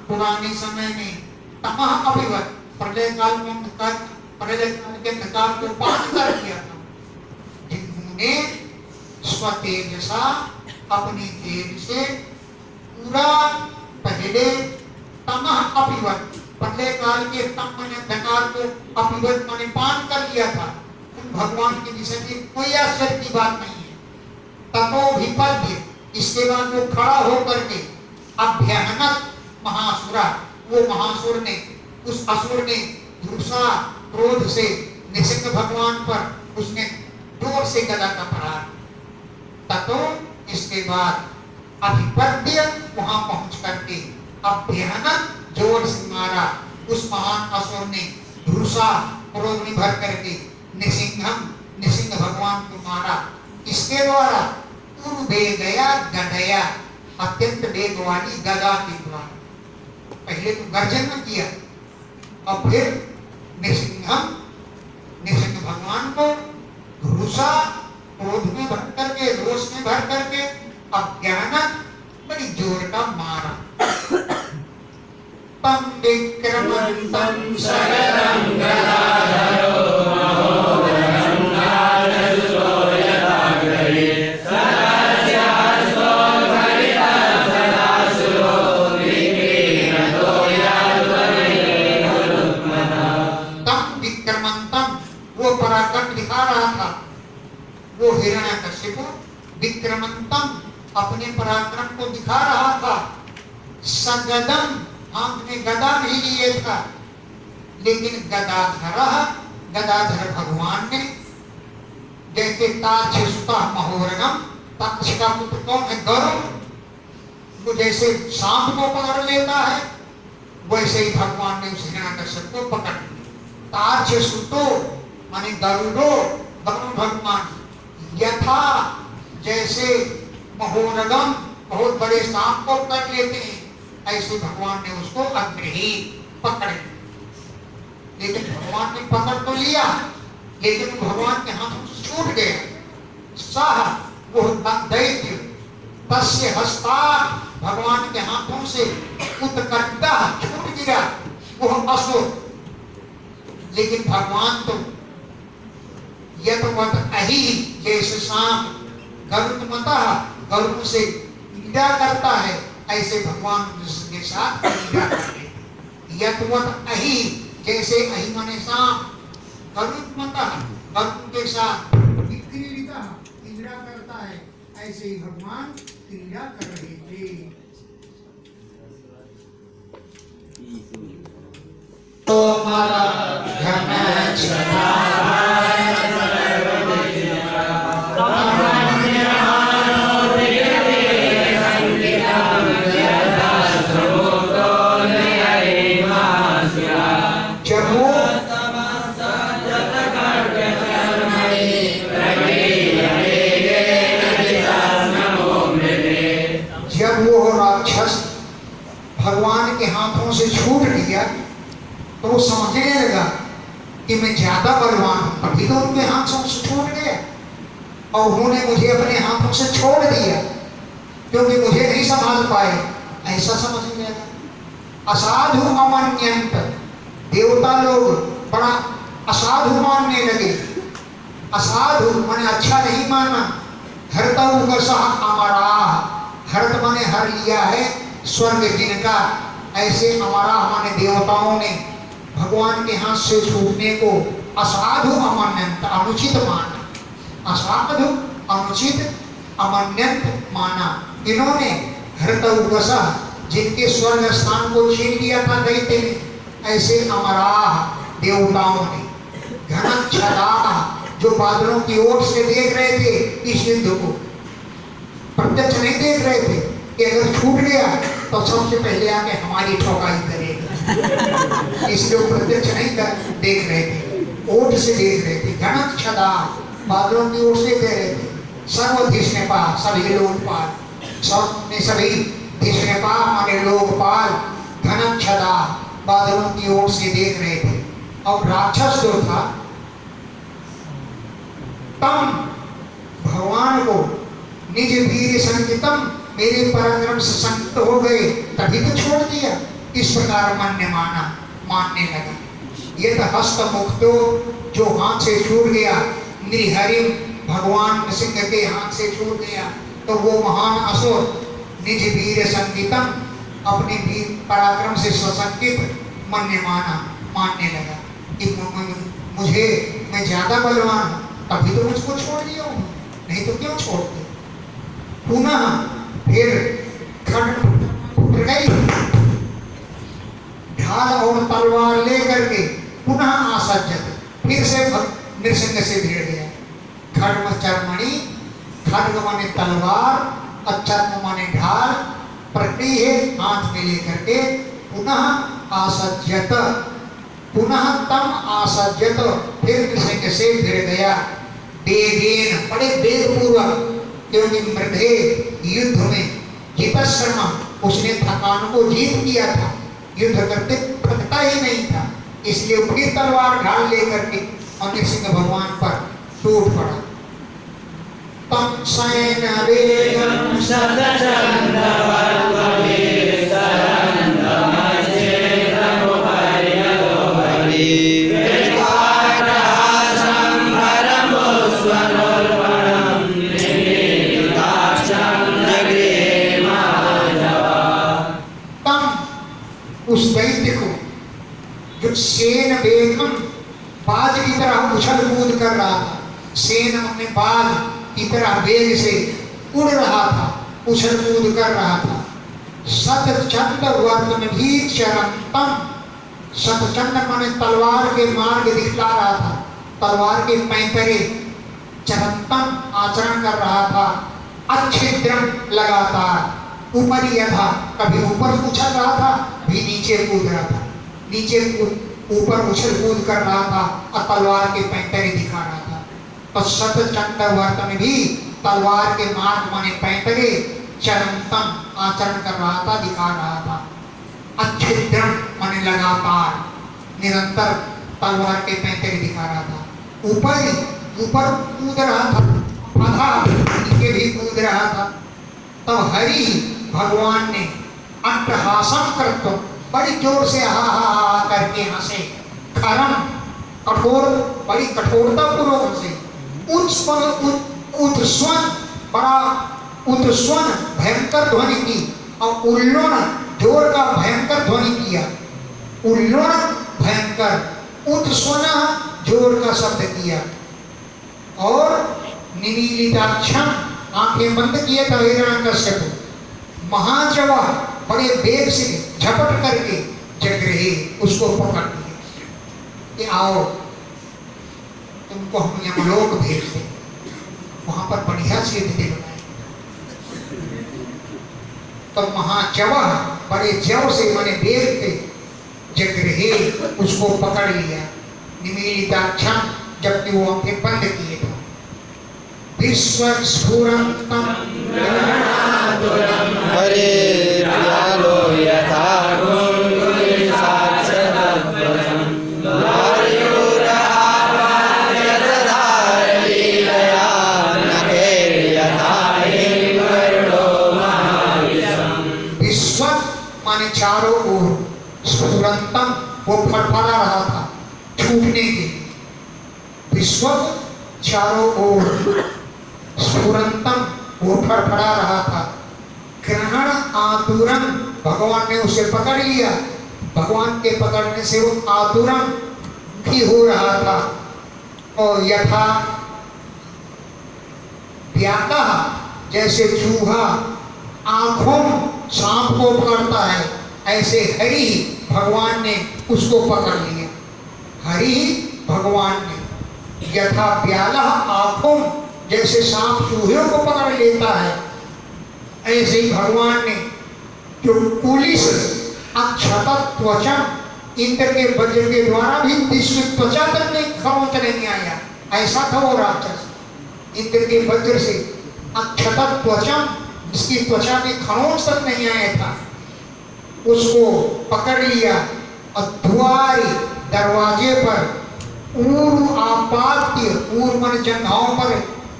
पुराने समय में तमह अभिवत, प्रलय काल के अंधकार को पार कर दिया था, जिन्होंने स्वतेजसा, अपने तेज से पूरा पहले तमह अभिवत, प्रलय काल के तम अंधकार को अभिवत माने पान कर लिया था, उन भगवान के विषय में कोई आश्चर्य की बात नहीं है। तपोभिपद्य, इसके बाद वो खड़ा होकर के अभ्यहनत महासुरा, वो महासुर ने, उस असुर ने धूर्षा क्रोध से नृसिंह भगवान पर उसने जोर से गदा का प्रहार। ततो, इसके बाद अभिपद्य, वहां पहुंच करके अभ्यहनत, जोर से मारा, उस महान असुर ने धूर्षा क्रोध में भर करके नृसिंह भगवान को मारा। इसके द्वारा गया गदया, अत्यंत वेग वाली गदा के द्वारा। पहले तो गर्जन किया और फिर नृसिंह भगवान को धूर्षा क्रोध में भर करके, रोष में भर करके अज्ञानक बड़ी जोर का मारा। तम विक्रमंतम सकलं गदाधरो दिखा रहा था। वो हिरण्यकशिपु विक्रमंतम, अपने पराक्रम को दिखा रहा था। सगदम, हाथ में गदा भी लिए था, लेकिन गदाधर भगवान ने, जैसे ताक्षसुता महोरगम, ताक्ष का पुत्र कौन है? गरुड़, वो जैसे सांप को पकड़ लेता है, वैसे ही भगवान ने उस हिरण्यकशिप को पकड़ लिया। ताक्षसुतो माने गरुड़ो, गरुड़ भगवान, यथा, जैसे महोरगम, बहुत बड़े सांप को पकड़ लेते हैं, ऐसे भगवान ने उसको अग्रही पकड़ लिया। लेकिन भगवान ने पकड़ तो लिया, लेकिन भगवान के हाथों से छूट गया। सह, वो दैत्य, तस्य हस्ता, भगवान के हाथों से उत्कंठा छूट गिरा, वो असुर। लेकिन भगवान तो यथवत अहि, जैसे सांप गरुड़ से पीड़ा करता है, ऐसे भगवान के साथ पीड़ा करते। यथवत अहि, जैसे अहि माने सांप, गरुड़ के साथ क्रीड़ा करता है, ऐसे ही भगवान क्रीड़ा कर रहे थे। तो हमारा भगवान के हाथों से छूट गया तो वो समझने लगा कि मैं ज्यादा बलवान हूं, तभी तो उनके हाथों से छूट गया और उन्होंने मुझे अपने हाथों से छोड़ दिया क्योंकि मुझे नहीं संभाल पाए, ऐसा समझने लगा। असाधु अमान्यंत, देवता लोग बड़ा असाधु मानने लगे। असाधु माने अच्छा नहीं माना। हरता अमरा, हरत माने हर लिया है स्वर्ग जिनका, ऐसे हमारा हमारे देवताओं ने भगवान के हाथ से छूटने को असाधु अमान्यंत अनुचित माना, असाधु अनुचित अमान्यंत माना। इन्होंने हृतौकसा जिनके स्वर्ग स्थान को छीन लिया था दैत्य ने, ऐसे अमराह देवताओं ने, घनच्छदा जो बादलों की ओर से देख रहे थे इस युद्ध को, प्रत्यक्ष नहीं देख रहे थे कि अगर छूट गया तो सबसे पहले आके हमारी ठोकाई करेगा, इसलिए वो प्रत्यक्ष नहीं देख रहे थे, ओट से देख रहे थे। घनच्छदा बादलों की ओर से कह रहे थे। सर्वधिष्णुपा सभी लोकपाल, सब ने सभी धिष्णुपा हमारे लोकपाल घनच्छदा बादलों की ओर से देख रहे थे। और राक्षस जो था तम भगवान को निज वीर संकितम मेरे पराक्रम से संकित हो गए तभी तो छोड़ दिया, इस प्रकार मानने लगा। ये तो हस्त मुक्तो जो हाथ से छूट गया, नृहरिम भगवान सिंह के हाथ से छूट गया, तो वो महान असुर निज वीर संकितम अपने वीर पराक्रम से सशंकित मानने लगा कि मुझे मैं ज्यादा बलवान हूं तभी तो मुझको छोड़ दिया हूं, नहीं तो क्यों छोड़ते। पुनः फिर खड्ग गई, ढाल और तलवार लेकर के पुनः आसज्जत, फिर से नृसिंह से भिड़ गया। खड्ग चर्मणि, खड्ग माने तलवार, चर्म माने ढाल, प्रकृति है हाथ में लेकर के पुनः आसज्जत, पुनः तम आसज्जत, फिर नृसिंह से भिड़ गया। वेगेन बड़े वेग पूर्वक, क्योंकि मृधे युद्ध में जितश्रम उसने थकान को जीत लिया था, युद्ध करते थकता ही नहीं था, इसलिए फिर तलवार ढाल लेकर के और नृसिंह भगवान पर टूट पड़ा। तम सैन वेगम उस दैत्य को जो सेन वेगम बाज की तरह उछल कूद कर रहा था, सेन अपने बाज की तरह वेग से उड़ रहा था, उछल कूद कर रहा था। सतचंद वर्तन भी चरंतम, सतचंद माने तलवार के मार्ग दिखला रहा था, तलवार के पैंतरे चरंतम आचरण कर रहा था। अच्छिद्रम लगातार ऊपर यथा, कभी ऊपर उछल रहा था, भी नीचे कूद रहा था, नीचे ऊपर उछल कूद कर रहा था और तलवार के पैंतरे दिखा रहा था। तो सतचंद वर्तन भी तलवार के मार्ग माने पैंतरे चरंतम आचरण कर रहा था, दिखा रहा था। अच्छिद्रम माने लगातार निरंतर तलवार के पैंतरे दिखा रहा था। ऊपर कूद रहा था, आधा नीचे भी कूद रहा था। तब हरि भगवान ने अट्टहासम करतो, बड़ी जोर से हा हा हा करके हंसे। खरम कठोर, बड़ी कठोरता पूर्वक हंसे। उत्स्वन बड़ा उत्स्वन भयंकर ध्वनि की, और उल्लोन जोर का भयंकर ध्वनि किया। उल्लोन भयंकर, उत्स्वन जोर का शब्द किया। और निमीलिताक्षम आंखें बंद किए था हिरण्यकश्यप, महाजवा बड़े वेग से झपट करके जगृहे उसको पकड़ लिए कि आओ तुमको हम यमलोक भेजते, वहां पर बढ़िया से विधि बनाए। तो महाजवा बड़े जव से माने वेग से जगृहे उसको पकड़ लिया। निमीलिताक्षम जबकि वो आंखें बंद किए थे। विश्वस्फुरंतम हरे प्यालो यथा विश्व माने चारों ओर, स्फुरंतम वो फड़फड़ा रहा था छूटने के। विश्व चारों ओर, स्फुरंतम वो फड़फड़ा रहा था। ग्रहण आतुरम भगवान ने उसे पकड़ लिया। भगवान के पकड़ने से वो आतुरम भी हो रहा था। और यथा व्याघ्रः, जैसे चूहा आंखों सांप को पकड़ता है, ऐसे हरि भगवान ने उसको पकड़ लिया। हरि भगवान ने यथा व्याघ्रः आंखों, जैसे सांप चूहे को पकड़ लेता है, ऐसे ही भगवान ने जो पुलिस अक्षत त्वचा, इंद्र के वज्र के द्वारा भी इसकी त्वचा तक नहीं खरोंच नहीं आया, ऐसा था वो राक्षस। इंद्र के वज्र से अक्षत त्वचा, इसकी त्वचा में खरोंच तक नहीं आया था, उसको पकड़ लिया और द्वारी दरवाजे पर ऊर आपात्य, ऊर मन जंघाओं पर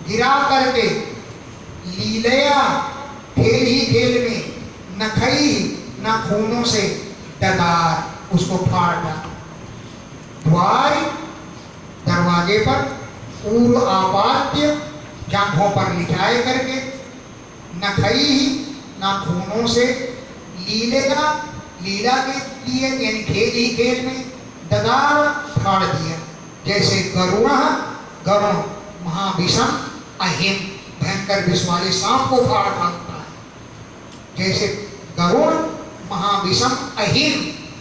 गिरा करके लीलया, खेल ही खेल में नखई नाखूनों से दगार, उसको फाड़ डाला। द्वार दरवाजे पर ऊर आपात्य, जांघों पर लिटाए करके नखई नाखूनों से लीलेगा, लीला के लिए यानी खेल ही खेल में दगार फाड़ दिया। जैसे गरुण, गरुण महाविषम अहिम, भयंकर विष वाले सांप को फाड़ डालता है, जैसे गरुण महाविषम अहिम,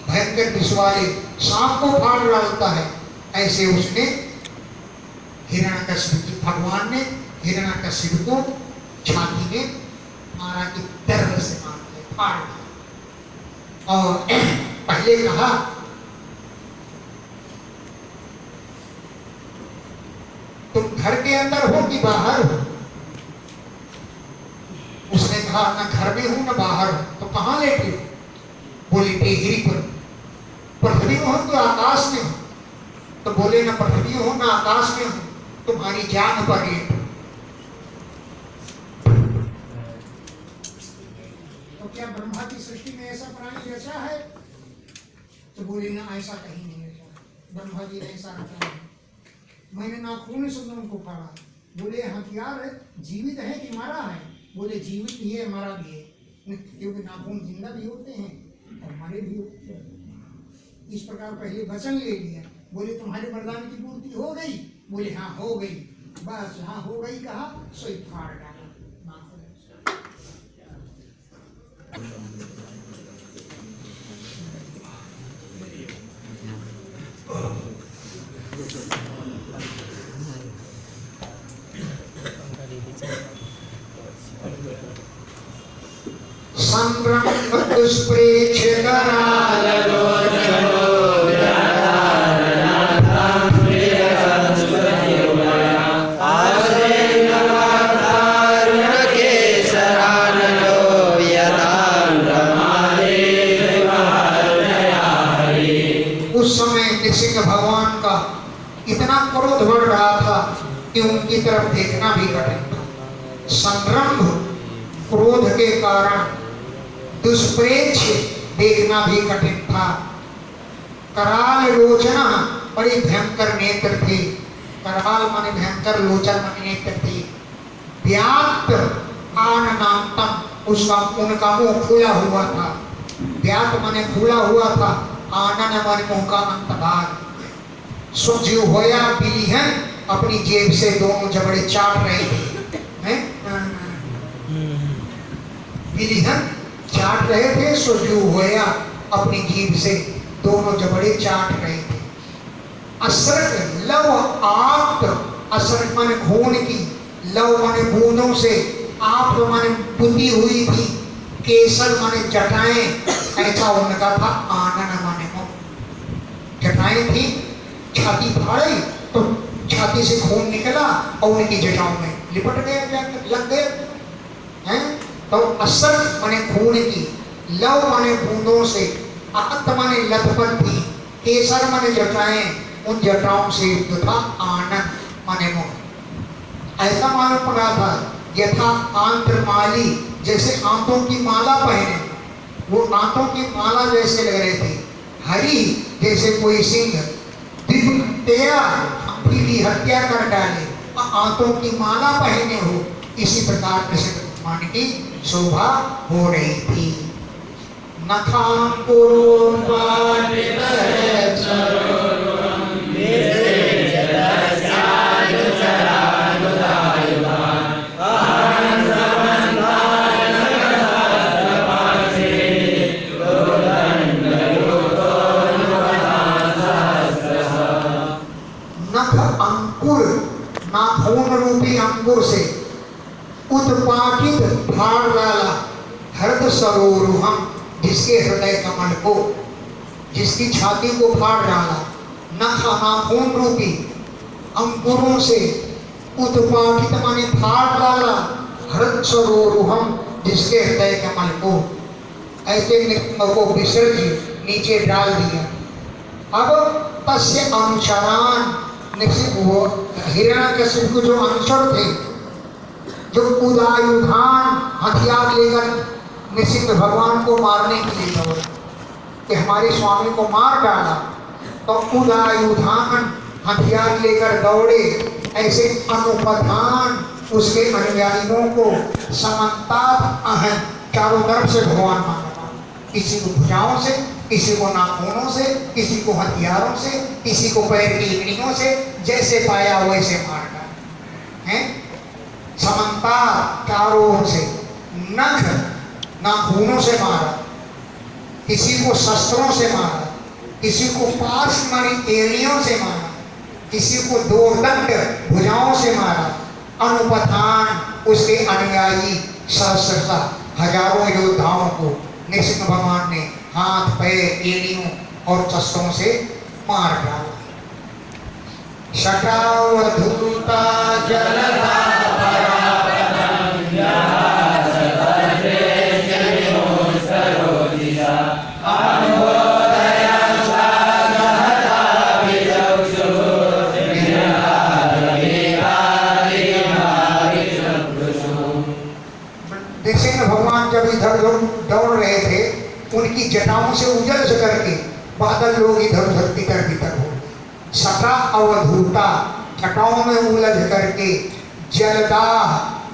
भयंकर विष वाले सांप को फाड़ डालता है, ऐसे उसने हिरण्यकशिपु, भगवान ने हिरण्यकशिपु को छाती में मारा कि दर्द से मार दिया, फाड़ दिया। और पहले कहा तुम घर के अंदर हो कि बाहर हो? उसने कहा न घर में हूं न बाहर हूं। तो कहां लेटे? बोले टेहरी पर। पृथ्वी में हो तो आकाश में हो? तो बोले न पृथ्वी हो न आकाश में हो, तुम्हारी जान पर लेटो। तो क्या ब्रह्मा की सृष्टि में ऐसा प्राणी रचा है? तो बोले ना, ऐसा कहीं नहीं रचा, ब्रह्मा जी ने ऐसा रचा है। मैंने नाखून से उनको फाड़ा। बोले हथियार है, जीवित है कि मरा है? बोले जीवित भी है मरा भी है, क्योंकि नाखून जिंदा भी होते हैं और मरे भी होते हैं। इस प्रकार पहले वचन ले लिया। बोले तुम्हारे वरदान की पूर्ति हो गई? बोले हाँ हो गई। बस हाँ हो गई कहा, सोई फाड़ डाला नाखून। संभ्रम दुष्प्रेक्ष करालोचनो उस समय नृसिंह भगवान का इतना क्रोध बढ़ रहा था कि उनकी तरफ देखना भी कठिन था। संभ्रम क्रोध के कारण, दुष्प्रेक्ष देखना भी कठिन था। कराल लोचना, बड़ी भयंकर नेत्र थे। कराल माने भयंकर, लोचन माने नेत्र थे। व्याप्त आननांतम, उसका उनका मुंह खुला हुआ था। व्याप्त माने खुला हुआ था, आनन माने मुंह का अंत भाग। सुजीव होया बिलिहन, अपनी जेब से दोनों जबड़े चाट रहे थे। बिलिहन चाट रहे थे, सुजीव होया अपनी जीभ से दोनों जबड़े चाट रहे थे। असरक लव आप्त, असरक माने खून की, लव माने बूंदों से, आप माने बुद्धि हुई थी, केसर माने जटाएं, ऐसा उनका था। आनन माने जटाएं थी, छाती फाड़ी तो छाती से खून निकला और उनकी जटाओं में लिपट गए, लग गए हैं। तो असर माने खून की, लव माने बूंदों से, आत माने लथपथ थी, केसर माने जटाएं, उन जटाओं से युक्त था। आनंद माने मुख। ऐसा मालूम पड़ा था यथा आंत्रमाली, जैसे आंतों की माला पहने, वो आंतों की माला जैसे लग रहे थे। हरि जैसे कोई सिंह दिव्या की हत्या कर डाले, आंतों की माला पहने हो, इसी प्रकार कृष्ण भगवान की शोभा हो रही थी। नख अंकुर नाखून रूपी अंकुर से उत्पाटित फाड़ डाला हृदय सरोरुहम, जिसके हृदय कमल को, जिसकी छाती को फाड़ डाला। नख नाखून रूपी अंकुरों से उत्पाटित माने फाड़ डाला हृदय सरोरुहम, जिसके हृदय कमल को। ऐसे निकम को विसर्ज नीचे डाल दिया। अब तस्य अनुचरान हिरण्यकशिपु जो अनुचर थे, जो उदायुधान हथियार लेकर नृसिंह भगवान को मारने के लिए दौड़े कि हमारे स्वामी को मार डाला, तो उदायुधान हथियार लेकर दौड़े। ऐसे अनुपधान उसके अनुयायियों को समन्तात अहम, चारों तरफ से भगवान मारना, किसी को भुजाओं से, किसी को नाखूनों से, किसी को हथियारों से, किसी को पैर की एड़ियों से, जैसे पाया वैसे मार डाला है। समन्ता चारों ओर से, नख नाखूनों से मारा, किसी को शस्त्रों से मारा, किसी को पाश मारी एड़ियों से मारा, किसी को दो दंड भुजाओं से मारा। अनुपथान उसके अनुयायी सहस्रता हजारों योद्धाओं को नृसिंह भगवान ने हाथ पैर एड़ियों और शस्त्रों से मार डाला। शटावधूता जलधा नृसिंह भगवान जब इधर दौड़ रहे थे, उनकी जटाओं से उजल करके बादल लोग इधर उधर तितर बितर हो। सटा अवधूता जटाओं में उलझ करके जलदाह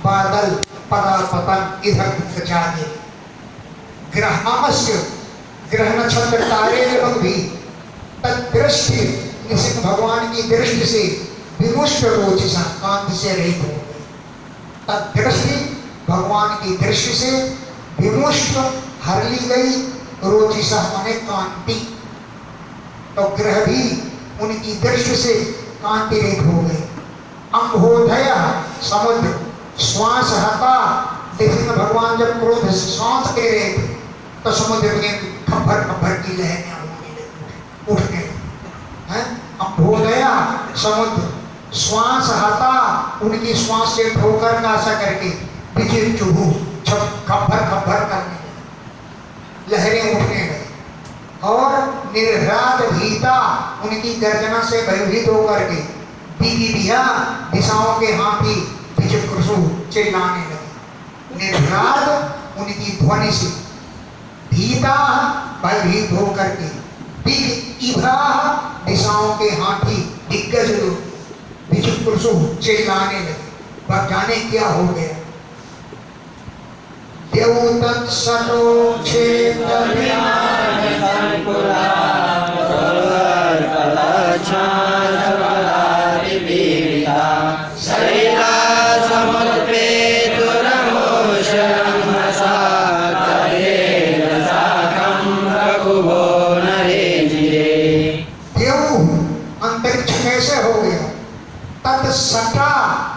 बादल परापतन इधर उधर जाने। ग्रहामस्य ग्रह नक्षत्र तारे लोग भी तदृष्टि नृसिंह भगवान की दृष्टि से विमुष्ट रोचिसा कांति से रहित हो गए। तदृष्टि भगवान की दृष्टि से विमुष्ट हर ली गई, रोचिसा माने कांति, तो ग्रह भी उनकी दृष्टि से कांति रहित हो गए। अंबोधया समुद्र श्वास हता, नृसिंह भगवान जब क्रोध से श्वास ले रहे थे तो समुद्र में खब्बर खब्बर की लहरें उठने हैं। अंबोधया समुद्र श्वास हता, उनकी श्वास से ठोकर नाशा करके विचिर चुभू खब्बर खब्बर करने लहरें उठने गई। और निर्घात भीता, उनकी गर्जना से भयभीत होकर के दिव्या दिशाओं के हाथी विचिक्रसु चिल्लाने लगे। निर्घात उनकी ध्वनि से, भीता भयभीत होकर के, दिग्भ्रा दिशाओं के हाथी दिग्गज लोग विचिक्रसु चिल्लाने लगे। वह जाने क्या हो गया। देवतत्सनो अंतरिक्ष कैसे हो गया। तत्सटा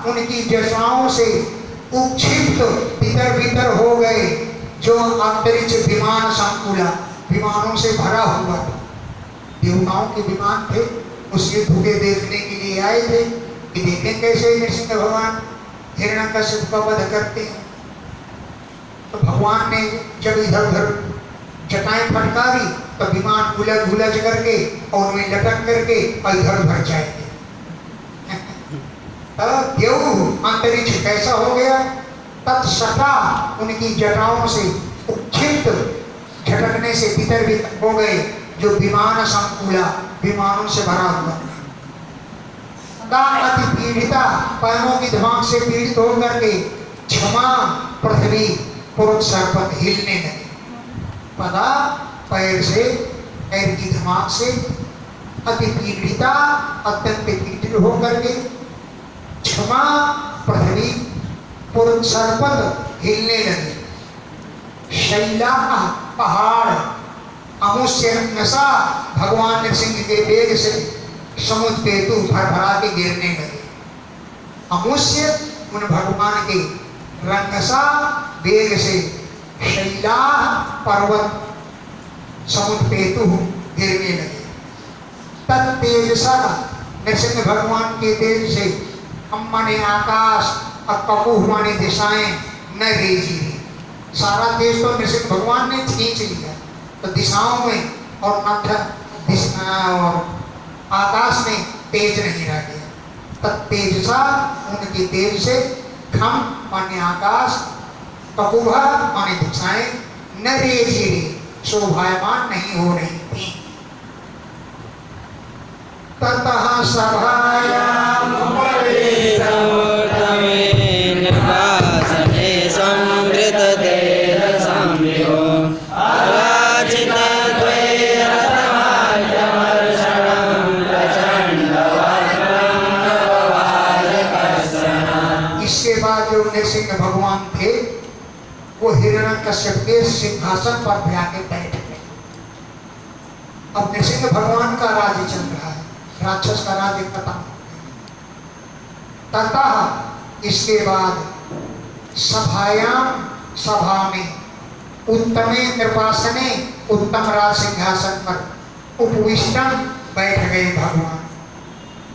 उनकी जटाओं से उक्षिप्त भीतर भीतर हो गए, जो अंतरिक्ष विमान संकुला विमानों से भरा हुआ था। देवताओं के विमान थे, उसके धुके देखने के लिए आए थे कि देखें कैसे नृसिंह भगवान हिरण्यकशिपु का वध करते हैं। तो भगवान ने जब इधर उधर जटाएं फटकारी तो विमान उलझ उलझ करके और उनमें लटक करके और इधर उधर जाएंगे। देव अंतरिक्ष कैसा हो गया। तत्सटा उनकी जटाओं से उक्षिप्त झटकने से भीतर भी हो गए, जो विमान संकुला विमानों से भरा हुआ। अति पीड़िता पैरों की धमाक से पीड़ित होकर के क्षमा पृथ्वी पुरुष सर्पत हिलने लगे। पदा पैर से, पैर की धमाक से अति पीड़िता, अत्यंत पीड़ित होकर के, क्षमा पृथ्वी पूर्ण सर्वत हिलने लगे, शैला पहाड़, अमुष्य नशा भगवान नृसिंह के वेग से समुद्र पेतु भरभरा के गिरने लगे। अमुष्य उन भगवान के रंगसा वेग से शैला पर्वत समुद्र पेतु गिरने लगे। तत्तेजसा नृसिंह भगवान के तेज से अम्मा ने आकाश और कपूह माने दिशाएं न रेजी रही। सारा तेज तो नृसिंह भगवान ने खींच लिया, तो दिशाओं में और और आकाश में तेज नहीं रह गया। तत्तेजसा उनके तेज से, खम माने आकाश, कपूह माने दिशाएं, न रेजी शोभायमान नहीं हो रही थी। ततः सभायाम निर्वासने संवृत तेज संविहो अराजित इसके बाद जो नृसिंह भगवान थे वो हिरण्यकश्यप के सिंहासन पर जाके बैठ गए। अब नृसिंह भगवान का राज्य चल रहा है, राक्षस का राज्य खत्म हो गया। तथा इसके बाद सभायाम, सभा में, उत्तमे निर्वासने, उत्तम राज सिंहासन पर उपविष्टम बैठ गए भगवान।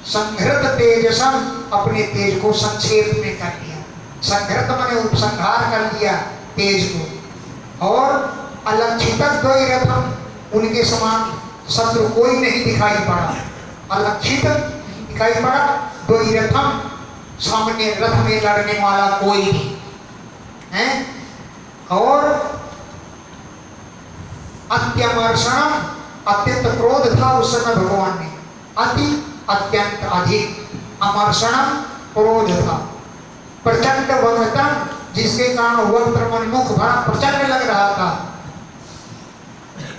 संघृत तेजसम, अपने तेज को संक्षेप में कर दिया। संघृत माने उपसंहार कर दिया तेज को। और अलक्षित द्वैरथम, उनके समान शत्रु कोई नहीं दिखाई पड़ा। अलक्षित दिखाई पड़ा, द्वैरथम सामने रथ में लड़ने वाला कोई नहीं है। और अत्यमर्षणम, अत्यंत क्रोध था उस समय भगवान में। अति अत्यंत अधिक, अमर्षणम क्रोध था। प्रचंड वक्रतम, जिसके कारण वक्र मन मुख बड़ा प्रचंड लग रहा था।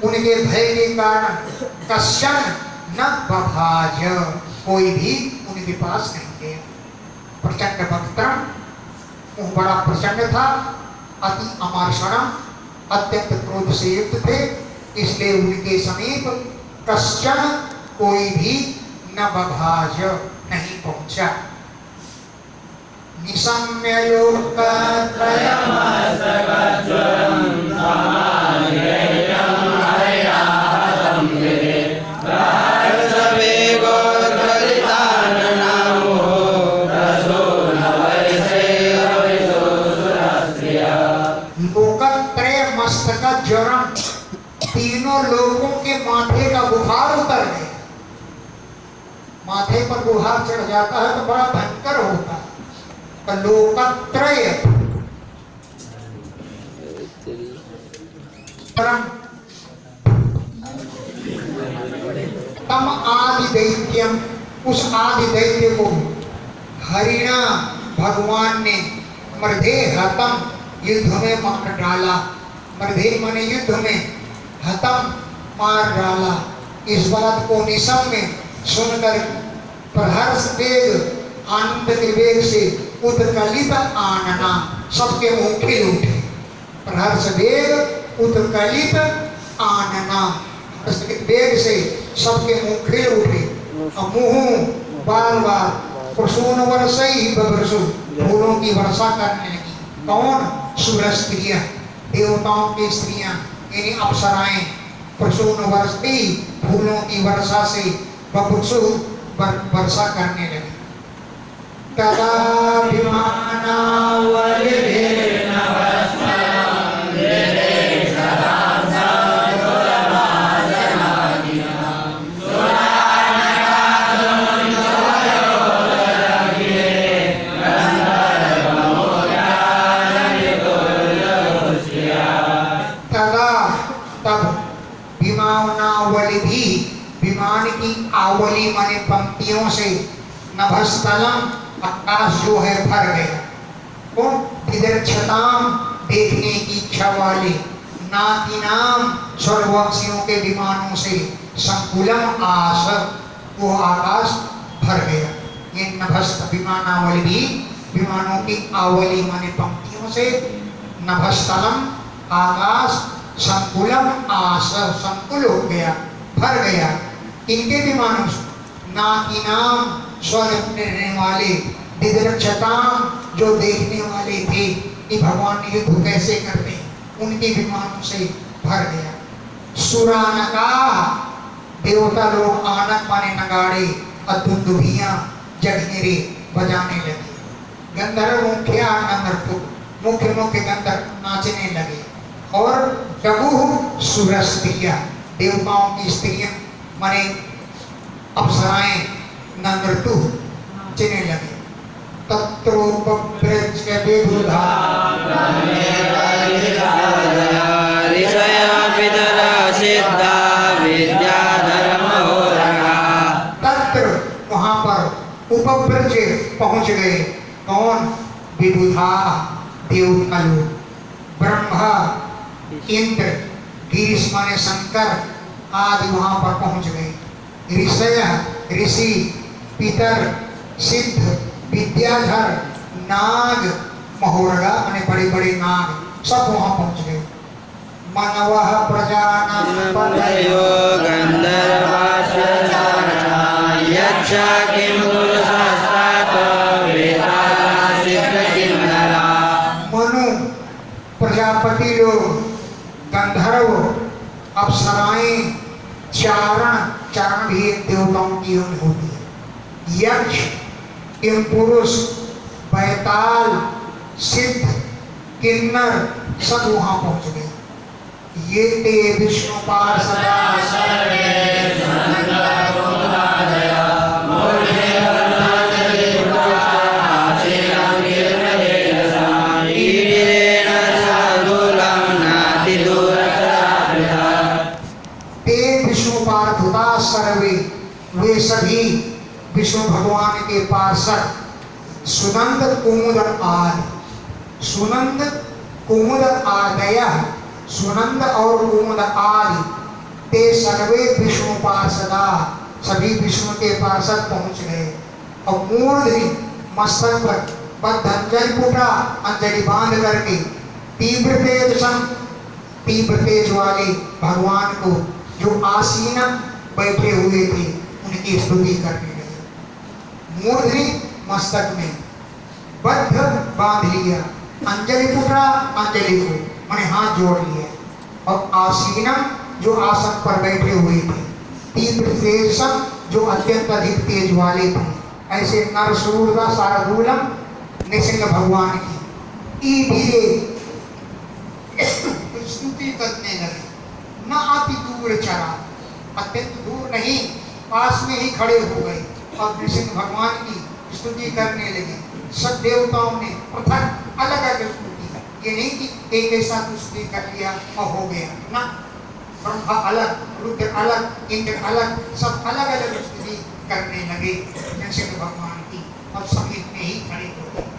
उनके भय के कारण कश्चन न बभाज, कोई भी उनके पास नहीं गया। प्रचंड वक्त्रम, मुंह बड़ा प्रचंड था। अति अमर्षणम, अत्यंत क्रोध से युक्त थे, इसलिए उनके समीप कश्चन, कोई भी न बभाज, नहीं पहुंचा। निशम्य लोकत्रय मस्तक ज्वरम, तीनों लोगों के माथे का बुखार उतर गया। माथे पर बुखार चढ़ जाता है तो बड़ा भयंकर होता है। तो लोकत्रय तम आदि दैत्यम, उस आदि दैत्य को हरिणा भगवान ने मर्धे हतम, युद्ध में मार डाला। मर्धे माने युद्ध में, हतम मार डाला। इस बात को निशम में सुनकर प्रहर्ष वेग, आनंद के वेग से उत्कलित आनना, सबके मुंह खिल उठे। प्रहर्ष वेग, उत्कलित आनना, वेग से सबके मुंह खिल उठे। मुंह बार बार प्रसून वर्षा ही बरसु, फूलों की वर्षा करने लगी। कौन? सूरज स्त्रियां, देवताओं की स्त्रियां, यानी अप्सराएं प्रसून वर्षती, फूलों की वर्षा से बबुसु वर्षा करने लगी। तदा विमान की आवली माने पंक्तियों से नभस्थलम, आकाश जो है भर गया। इधर छताम, देखने की इच्छा वाले, नातीनाम स्वर्गवासियों के विमानों से संकुलम आस, वो आकाश भर गया। ये नभस्त विमानावली भी विमानों की आवली माने पंक्तियों से, नभस्थलम आकाश, संकुलम आस संकुल हो गया, भर गया। इनके विमानों से नातीनाम स्वर्ग में रहने वाले, दिदरक्षताम जो देखने वाले थे कि भगवान युद्ध कैसे करते हैं, उनके विमानों से भर गया। सुरानका देवता लोग आनक माने नगाड़े और दुंदुभियां जगनेरे बजाने लगे। गंधर्व मुख्य गंधर्व नाचने लगे। और जगुह सुरस्त्रिया देवताओं की स्त्रियां माने अप्सराएं नृत्य नाचने लगे। तत्रोपव्रज विबुधा तत्र वहां पर उपव्रज पहुंच गए। कौन? विबुधा देवता लोग, ब्रह्मा, इंद्र, गिरीश माने शंकर आदि वहां पर पहुंच गए। ऋषि, पितर, सिद्ध, विद्याधर, नाग, महोरगा माने बड़े बड़े नाग सब वहां पहुंच गए। मनवः प्रजानां पदयो मनु प्रजापति लोग, गंधर्व, अप्सराएं, चारण भी एक देवताओं की होती है। यक्ष, किम पुरुष, बैताल, सिद्ध, किन्नर सब वहां पहुंच गए। ये ते विष्णु पार्षदा सर्वे, वे सभी विष्णु भगवान के पार्षद, सुनंद कुमुद आदि, सुनंद कुमुद आदय, सुनंद और कुमुद आदि, ते सर्वे विष्णु पार्षदा, सभी विष्णु के पार्षद पहुंच गए। और मूर्धनि मस्तक पर बद्ध अंजलि पुटा, अंजलि बांध करके तीव्र तेज वाले भगवान को जो आसीन बैठे हुए थे उनकी स्तुति करने लगे। मूर्धनि मस्तक में, बद्ध बांध लिया, अंजलि पुटा, अंजलि को मैंने हाथ जोड़ लिया। और आसीनम जो आसन पर बैठे हुए थे, तीव्र तेजसम जो अत्यंत अधिक तेज वाले थे। ऐसे नरसूरदा शार्दूलम नृसिंह भगवान की धीरे स्तुति करने लगे। न अति दूर चला, अत्यंत दूर नहीं, पास में ही खड़े हो गए और नृसिंह भगवान की स्तुति करने लगे। सब देवताओं ने पृथक अलग अलग स्तुति, ये नहीं कि एक ऐसा स्तुति कर लिया और हो गया ना। ब्रह्मा अलग, रुद्र अलग, इंद्र अलग, सब अलग अलग स्तुति करने लगे नृसिंह भगवान की और सभी में ही खड़े हो गए।